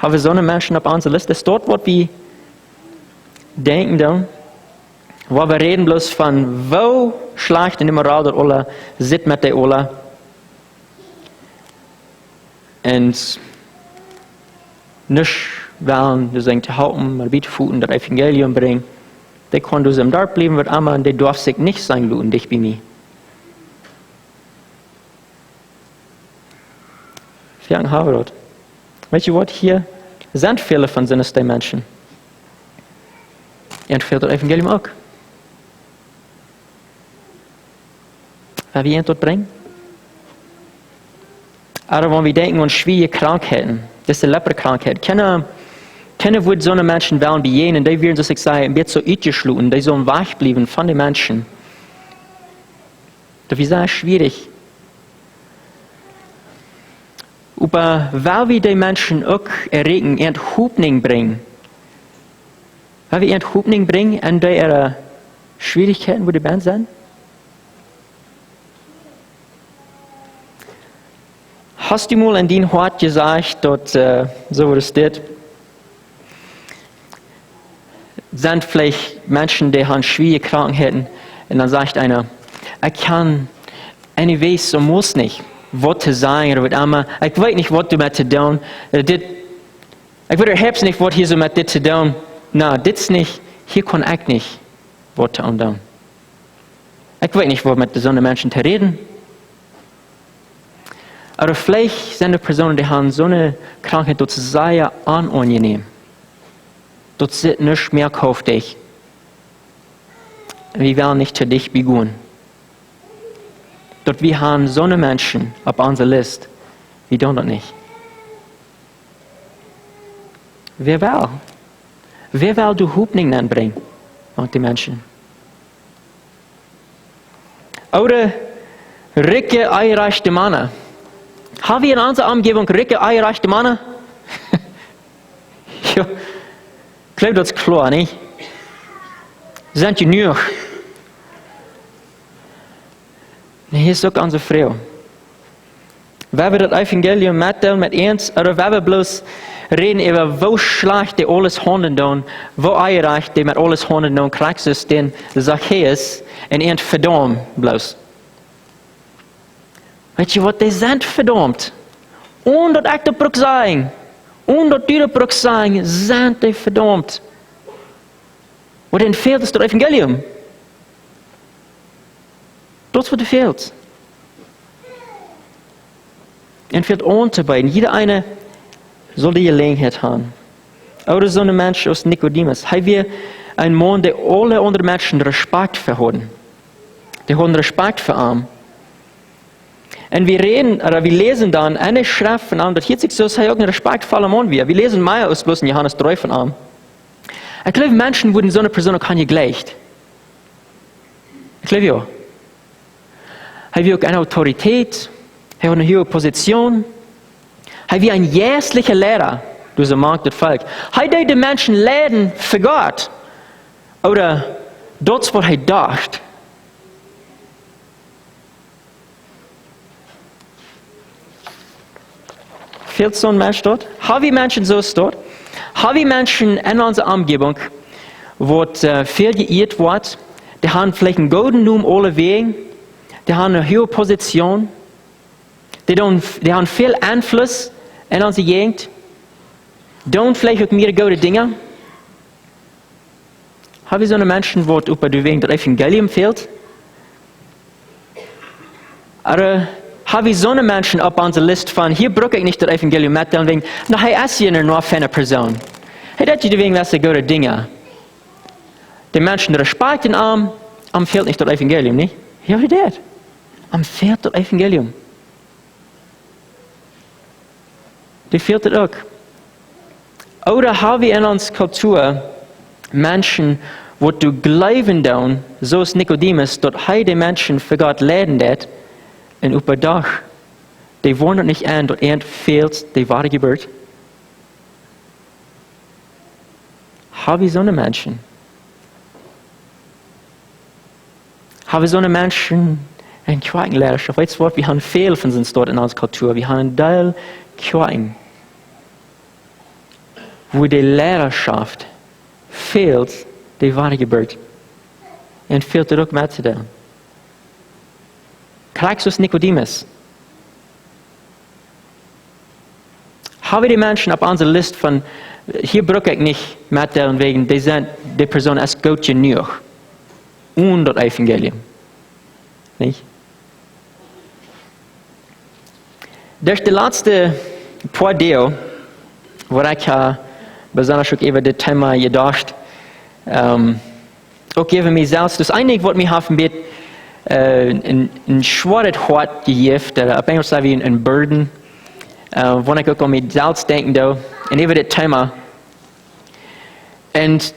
Haben wir so eine Menschen auf unserer Liste? Das ist dort, was wir denken dann, wo wir reden bloß von, wo schlecht und immoral der Ola sitzt mit der Ola. Und nicht wollen, du sagst, halten, mal bitte Fußen, das Evangelium bringen. Die können du im dort bleiben, wird einmal, und die darf sich nicht sein, luden, dich bei mir. Wie haben wir das? Weißt du was, hier sind viele von den Menschen. Und fehlt das Evangelium auch. Wer wir ihn dort bringen? Aber wenn wir denken an schwierige Krankheiten, das ist die Leperkrankheit, keine würde so eine Menschen wollen wie jenen, die werden sich sagen, ein bisschen so ausgeschlossen, die sollen wach bleiben von den Menschen. Das ist sehr schwierig. Aber weil wir die Menschen auch erregen, Enthoffnung bringen, weil wir Enthoffnung bringen an ihre Schwierigkeiten, wo die Band sind? Hast du mal in dein Hort gesagt, dass, so wie es steht, sind vielleicht Menschen, die haben schwierige Krankheiten, und dann sagt einer, ich kann, ich weiß, so muss nicht, was zu sagen, oder was immer, ich weiß nicht, was du mit zu tun, ich weiß nicht, was hier so mit dir zu tun, na, das nicht, hier kann ich nicht, was zu tun. Ich weiß nicht, was mit so einem Menschen zu reden. Aber vielleicht sind die Personen, die haben so eine Krankheit, das ist sehr unangenehm. Das ist nicht mehr auf dich. Wir werden nicht zu dich beginnen. Dort wir haben so eine Menschen auf unserer Liste. Wir tun das nicht. Wer will? Wer will du Hoffnung anbringen? Und die Menschen. Oder ricke, eireichte Männer. Haben wir in unserer Umgebung ricke, eireichte Männer? Ja, ich glaube, das ist klar, nicht? Sind genug. Hier ist auch unsere Frau. Wenn wir das Evangelium mitteilen mit uns, oder wenn wir bloß reden über, wo schlecht die alles Honden tun, wo eireich die mit alles Honden tun, kriegst du den Zacchaeus und ihn verdammt bloß. Weet je wat, die sind verdammt. Und dat ik de broek zijn. Und dat die de broek zijn, sind die verdammt. Wat hen fehlt is het Evangelium. Dat is wat er fehlt. En fehlt aanzubieden. Jeder eine soll die Gelegenheit haben. Oder so ein Mensch aus Nikodemus. Hij weer een man, der alle andere Menschen Respekt für haben. Die haben Respekt für ihn. Und wir lesen dann eine Schrift von ihm, das hier sich so, dass er auch ein respektvoller Mann wird. Wir lesen mehr aus bloß in Johannes 3 von ihm. Ich glaube, Menschen wurden so eine Person auch nicht gleicht. Ich glaube ja. Er hat auch eine Autorität, er hat eine hohe Position, er wie ein jährlicher Lehrer durch den Markt des Volk. Er hat die Menschen lehren für Gott. Oder das, was er dachte. Fehlt so ein Mensch dort? Haben wir Menschen so dort? Haben wir Menschen in unserer Umgebung, wo viel geirrt wird, die haben vielleicht einen guten Namen alle Wege, die haben eine hohe Position, die haben viel Einfluss in unserer Gegend, tun vielleicht auch mehr gute Dinge? Haben wir so eine Menschen, wo über die Wegen das Evangelium fehlt? Oder haben wir so eine Menschen auf unserer Liste von, hier brauche ich nicht das Evangelium mitteilen, wegen, na, hey, ist hier nur für eine Person. Hey, das ist wegen was gute Dinge. Die Menschen respektieren am fehlt nicht das Evangelium, nicht? Ja, wie das? Am fehlt das Evangelium. Die fehlt es auch. Oder haben wir in unserer Kultur Menschen, wo du glauben tun, so ist Nikodemus, dort die Menschen für Gott lehren wird, und überdach, die wollen nicht an, dort fehlt die wahre Geburt. Haben wir so eine Menschen? Haben wir so eine Menschen in Kjoakj-Lehrerschaft? Weißt du was, wir haben viel von uns dort in unserer Kultur. Wir haben einen Teil Kjoakj, wo die Lehrerschaft fehlt, die wahre Geburt. Und fehlt auch mitzuteilen. Christus Nikodemus. Haben wir die Menschen auf unserer Liste von, hier brauche ich nicht mitteilen, wegen die Person ist gut genug. Und das Evangelium. Nicht? Durch die letzte paar Deo, wo ich besonders auch über das Thema gedacht, auch über mich selbst, das Einzige, was mich auf dem Bett ein schweres Hort gegeben, auf Englisch sagen wir ein Burden, wo ich auch an mich selbst denke, und über das Thema. Und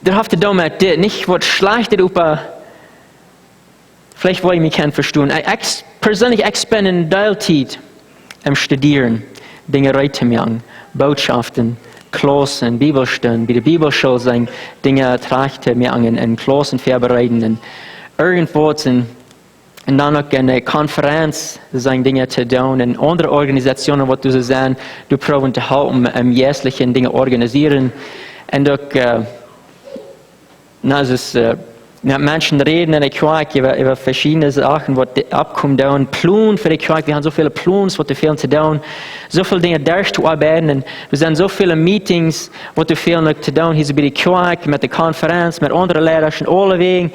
da habe ich damit nicht was Schlechtes über, vielleicht wollte ich mich kennen verstehen. Ich persönlich bin in Teilzeit am Studieren, Dinge reinzumachen, Botschaften, Klassen, Bibelstunden, bei der Bibelschule sein, Dinge trachten mir an, in Klassen vorbereiten, irgendwo und dann auch eine Konferenz sein Dinge zu tun und andere Organisationen, wo du so sagen, du proben zu halten, jährlichen Dinge organisieren und auch Menschen reden in der Kjoakj über verschiedene Sachen, die abkommen da, Pläne für die Kjoakj, wir haben so viele Pläne, was wir fehlen zu tun, so viele Dinge durchzuarbeiten, und wir sind so viele Meetings, was wir fehlen zu tun, hier bei der Kjoakj, mit der Konferenz, mit anderen Lehrern, alle Wegen,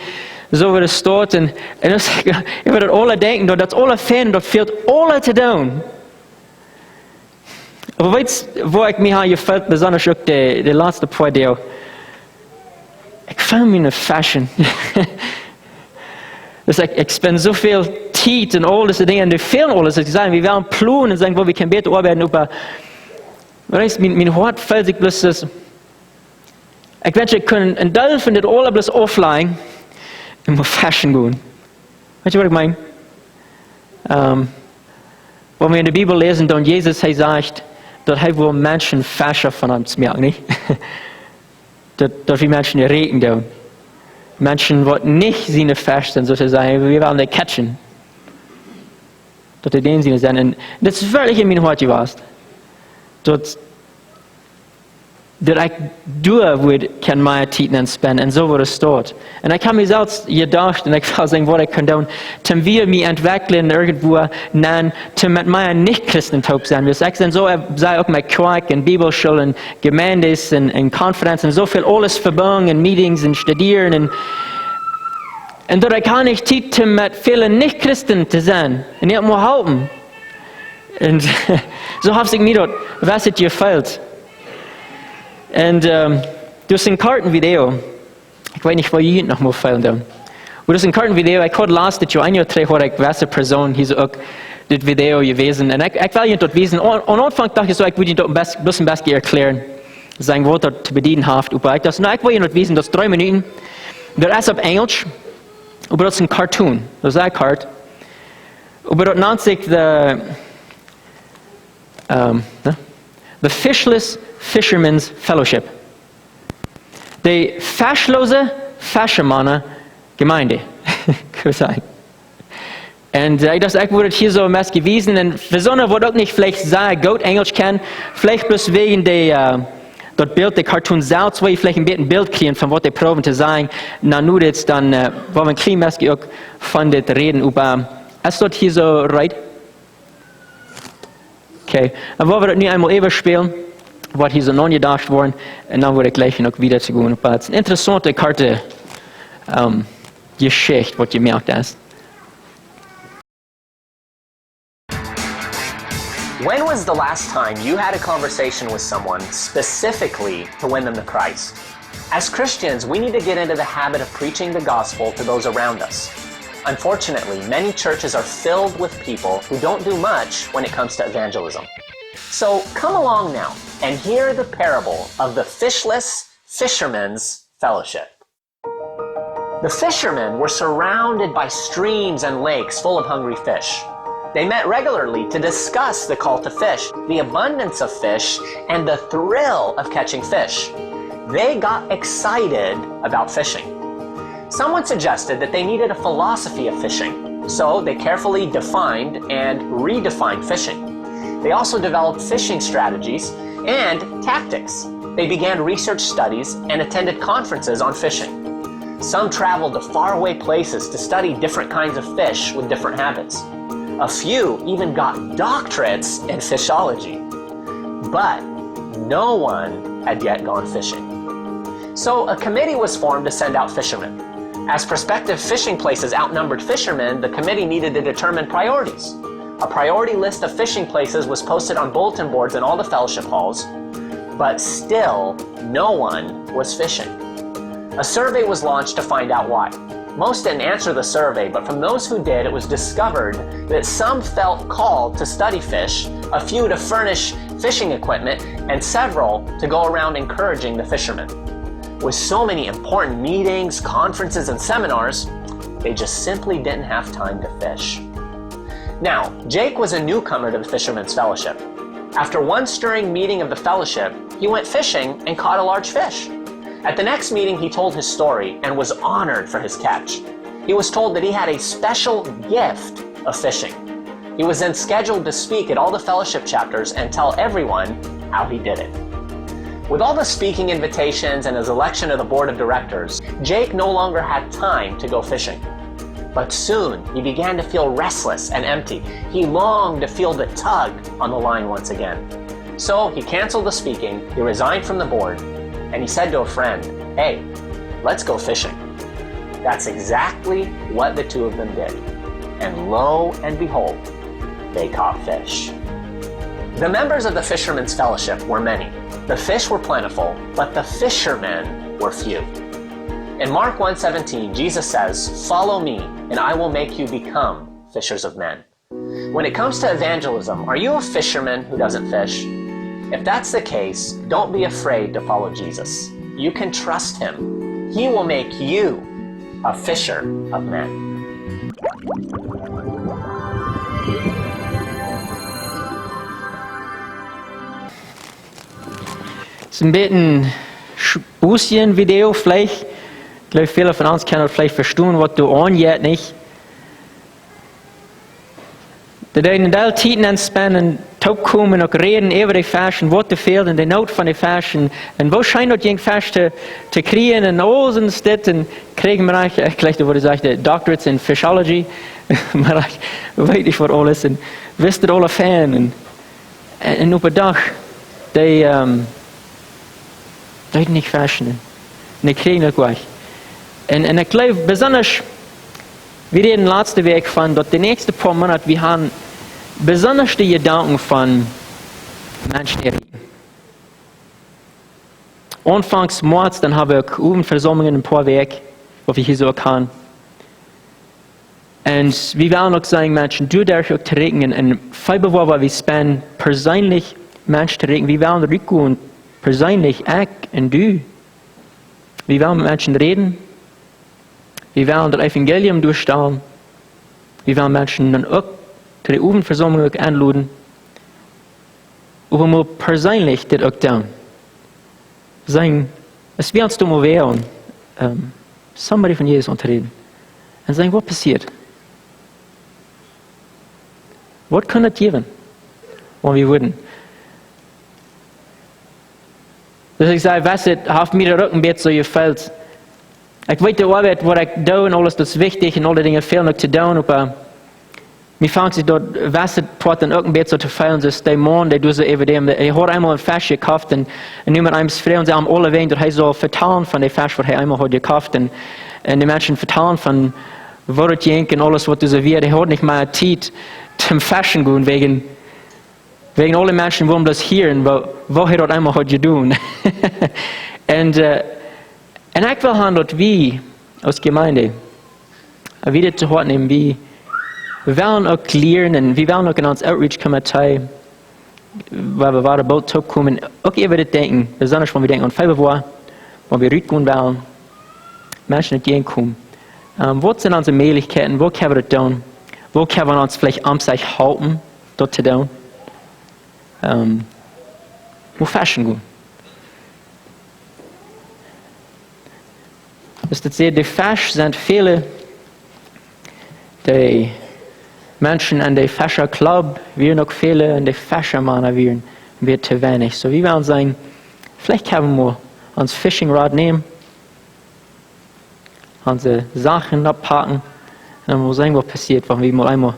so wie es dort, und ich würde alle denken, dass alle fehlen, das fehlt alle zu tun. Aber weißt du, wo ich mich habe gefällt, besonders auch die letzte paar Dinge, ich fühle mich in Fashion. Ich spende so viel Zeit und all diese Dinge, und wir fehlen alles. Ich sage, wir werden planen und sagen, wo wir können besser arbeiten. Aber weißt, mein Hart fällt sich bloß, Ik wens, ik kan een deel van dit alles offline en moet fashion gaan. Weet je wat ik meen? Wanneer we in de Bibel lezen, dan Jezus, hij zegt, dat hij wil mensen fashion van ons merken, niet? dat we mensen erreken doen. Menschen, wat niet zijn fashion, zoals ze zeggen, we willen die catchen. Dat die den zien zijn. En dat is wirklich in mijn hartje was. Dat ik door wil kan mijn tijd aan spenden en zo wordt het staat. En ik heb mezelf gedacht en ik wil zeggen wat ik kan doen, om weer mij ontwikkelen irgendwo nan, om met mij niet-christen te zijn. Dus ik zei ook met Kjoakj en Bibelschule en Gemeindes en Konferenzen en zoveel alles verbonden en meetings en studeren en dat ik niet tijd om met vele niet-christen te zijn en niet moet helpen. En zo heb ik mij dat, was het gefeild. En dus een kartenvideo, ik weet niet wat je nog moet filmen doen. Maar dus een kartenvideo, ik had laatst dat je een jaar terug, waar ik was een persoon, hier ook dit video gewezen. En ik wil je dat wezen. Aan aanvang dacht ik zo, ik wil je dat een beetje erklären. Zijn wat dat te bedienen heeft. Maar ik dacht, nou, ik wil je dat wezen, dat is 3 minuten. Dat is op Engels. Maar dat is een cartoon. Dat is een kaart. Maar dat noemt zich the Fishless Fishermen's Fellowship. De fischlose Fischermannen Gemeinde. En ik dacht, ik word het hier zo mes gewiesen. En verzonnen wordt ook niet vielleicht sehr goed Engels kennen. Vielleicht bloß wegen dat beeld, de cartoon zelf, waar je vielleicht een beetje een beeld krijgt van wat de proben te zijn. Nou, nu dit dan, waar we een klein mesje ook van dit reden over. Is dat hier zo right? Oké. En waar we dat nu eenmaal even spelen, wat hier zo nagedacht worden, en dan word ik gleich ook wieder zu gaan. Het is een interessante karte Geschichte, wat je merkt is. When was the last time you had a conversation with someone specifically to win them to Christ? As Christians, we need to get into the habit of preaching the gospel to those around us. Unfortunately, many churches are filled with people who don't do much when it comes to evangelism. So come along now and hear the parable of the fishless fishermen's fellowship. The fishermen were surrounded by streams and lakes full of hungry fish. They met regularly to discuss the call to fish, the abundance of fish, and the thrill of catching fish. They got excited about fishing. Someone suggested that they needed a philosophy of fishing, so they carefully defined and redefined fishing. They also developed fishing strategies and tactics. They began research studies and attended conferences on fishing. Some traveled to faraway places to study different kinds of fish with different habits. A few even got doctorates in fishology. But no one had yet gone fishing. So a committee was formed to send out fishermen. As prospective fishing places outnumbered fishermen, the committee needed to determine priorities. A priority list of fishing places was posted on bulletin boards in all the fellowship halls, but still no one was fishing. A survey was launched to find out why. Most didn't answer the survey, but from those who did, it was discovered that some felt called to study fish, a few to furnish fishing equipment, and several to go around encouraging the fishermen. With so many important meetings, conferences, and seminars, they just simply didn't have time to fish. Now, Jake was a newcomer to the Fishermen's Fellowship. After one stirring meeting of the fellowship, he went fishing and caught a large fish. At the next meeting, he told his story and was honored for his catch. He was told that he had a special gift of fishing. He was then scheduled to speak at all the fellowship chapters and tell everyone how he did it. With all the speaking invitations and his election of the board of directors, Jake no longer had time to go fishing. But soon, he began to feel restless and empty. He longed to feel the tug on the line once again. So he canceled the speaking, he resigned from the board, and he said to a friend, "Hey, let's go fishing." That's exactly what the two of them did. And lo and behold, they caught fish. The members of the Fishermen's Fellowship were many. The fish were plentiful, but the fishermen were few. In Mark 1:17, Jesus says, "Follow me, and I will make you become fishers of men." When it comes to evangelism, are you a fisherman who doesn't fish? If that's the case, don't be afraid to follow Jesus. You can trust him. He will make you a fisher of men. Es ist ein bisschen Video vielleicht. Ich glaube, viele von uns können vielleicht verstehen, was du anjet nicht. Da in der Titen entspannen, kommen und reden über die Fashion, was du fehlt in der Not von der Fashion. Und wo scheint dort die Fashion zu kriegen und alles in Städten kriegen wir eigentlich, gleich wurde gesagt, Doctorates in Fishology. Maar ik weet niet wat alles. En wist er alle van. En op een dag, die niet fashion. En ik kreeg nog wat. En ik geloof besonders, we reden laatste week van, dat de nächste paar Monate, we gaan besonders die Gedanken van Menschen erregen. Anfangs März, dann habe ich Jugendversammlungen ein paar Wege, wo ich hier so kann. Und wir wollen auch sagen, Menschen, du darfst auch trinken und Februar, weil wir spenden, persönlich Menschen trinken. Wir wollen rückgehen, persönlich, ich und du. Wir wollen mit Menschen reden. Wir wollen das Evangelium durchstellen. Wir wollen Menschen dann auch zu der Jugendversammlung einladen. Und wir müssen persönlich das auch tun. Sagen, es wird uns mal werden, somebody von Jesus unterreden. Und sagen, was passiert? Was kann das geben, wenn wir würden? Dus ich sage, was hat mir der Rückenbett so gefällt? Ich weiß, die Arbeit, was ich tue und alles, das ist wichtig und alle Dinge fehlen noch zu tun, aber mir fängt sich dort, was hat den Rückenbett so zu fehlen, das ist der Mann, der du so über dem, ich habe einmal ein Fisch gekauft und niemand einem frei und sie haben alle erwähnt, dass er so vertalen von dem Fisch, was er einmal hat gekauft und die Menschen vertalen von, wo das jenk und alles, was du so wird, er hat nicht mal Zeit, zum Fashion gehen, wegen alle Menschen wollen das hören, wo er das einmal hat getan. Und ich will haben, dass wir als Gemeinde wieder zu Hause nehmen, wir wollen auch lernen, wir wollen auch in uns Outreach Komitee, weil wir waren bald zurückkommen, auch über das denken, besonders wenn wir denken an Februar, wenn wir rückgehen wollen, Menschen nicht hinkommen. Was sind unsere Möglichkeiten, wo können wir das tun? Wo können wir uns vielleicht am sich halten, dort zu tun? Wo Fashion gehen? Das ist die Fashion sind viele, die Menschen an der Fashion Club, wir noch viele, an der Fashion Männer wir zu wenig. So, wir wollen sagen, vielleicht können wir uns Fishing Rod nehmen, unsere Sachen abpacken, und dann muss sagen, was passiert, wenn wir mal einmal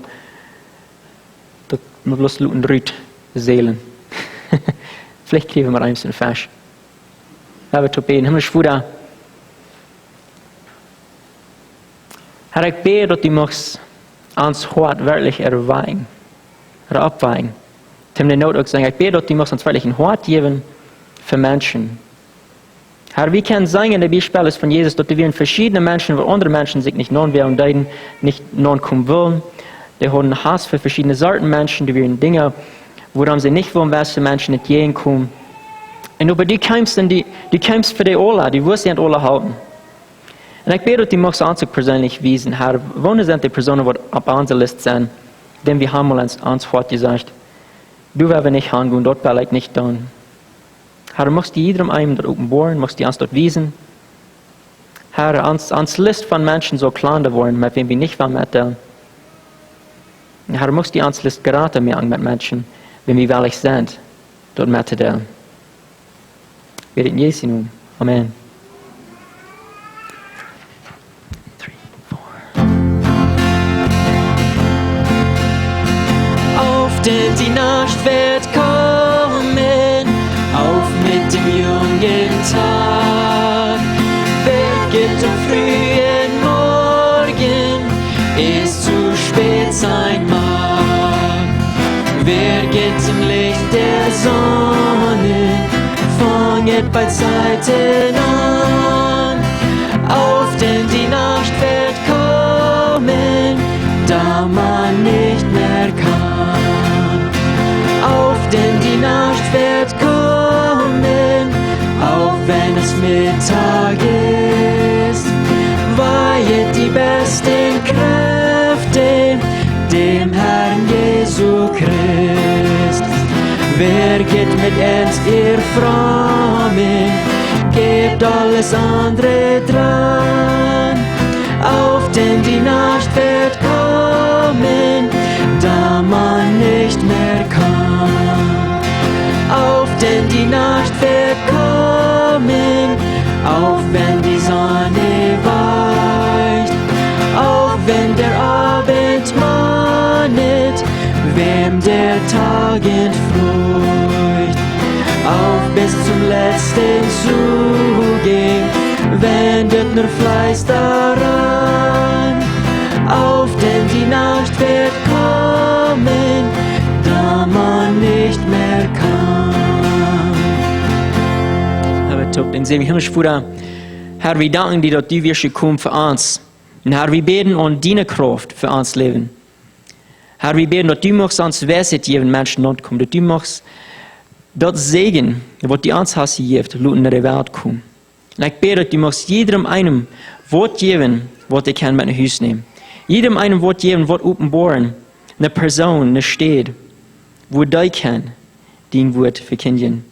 mit bloß Luten Rüt seelen. Vielleicht kriegen wir eins in Fisch. Aber zu beten, himmlisch Vater, Herr, ich bete, dass du uns ans Hort wirklich erweigen, oder abweigen. Tim den Not auch sagen, ich bete, dass du uns wirklich ein Hort geben für Menschen. Herr, wir können sagen in der Bibel von Jesus, dass wir in verschiedene Menschen, wo andere Menschen sich nicht non werden und nicht non kommen wollen. Die haben Hass für verschiedene Sorten Menschen, die werden Dinge, woran sie nicht wollen, was für Menschen nicht gehen kommen. Und aber die kämpfst für die alle, die wirst du alle halten. Und ich bete, dass die uns uns persönlich wiesen, Herr, wo sind die Personen, die auf unserer Liste sind, denn wir haben mal ans Wort gesagt, du werden nicht hingehen, dort will ich nicht tun. Herr, du musst jedem einem dort offenbaren, musst die uns dort wiesen. Herr, uns Liste von Menschen so klein geworden, mit wem wir nicht wollen mitteilen. Herr, du musst die uns Liste gerade machen mit Menschen, wenn wir wirklich sind, dort mitteilen. Wir in Jesu Namen. Amen. 3, 4. Auf denn die Nacht wird kommen, auf mit dem jungen Tag. Wer gibt am frühen Morgen, ist zu spät sein mag. Wer geht im Licht der Sonne, fanget bei Zeiten an. Auf denn die Nacht wird kommen, da man nicht mehr kann. Auf denn die Nacht wird kommen, auf wenn es Mittag ist, weihet die besten Kräfte dem Herrn Jesu Christ. Wer geht mit uns, ihr Frommen, gebt alles andere dran, auf denn die Nacht wird kommen, da man nicht mehr kann. Auf denn die Nacht wird kommen, auch wenn die Sonne weicht, auch wenn der Abend mahnet, wem der Tag entfleucht, auch bis zum letzten Zuge, wendet nur Fleiß daran, auf denn die Nacht wird kommen, da man nicht mehr kann. Aber top, den sehen wir himmlisch Vater, Herr, wir danken dir, dass du wirst gekommen für uns. Und Herr, wir beten um deine Kraft für uns Leben. Herr, wir beten, dass du möchtest uns Weisheit geben, Menschen not kommen, dass du möchtest das Segen, was du uns hast gegeben, in der Welt kommen. Und ich bete, dass du möchtest jedem einem Wort geben, was er kann mit nach Hause nehmen. Jedem einem Wort geben, was offenbaren, eine Person, eine Stadt, wo du kann, dein Wort verkündigen.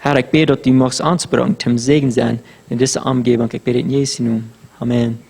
Herr, ich bete, dass du möchtest uns bringen, zum Segen sein in dieser Umgebung. Ich bete in Jesu Namen. Amen.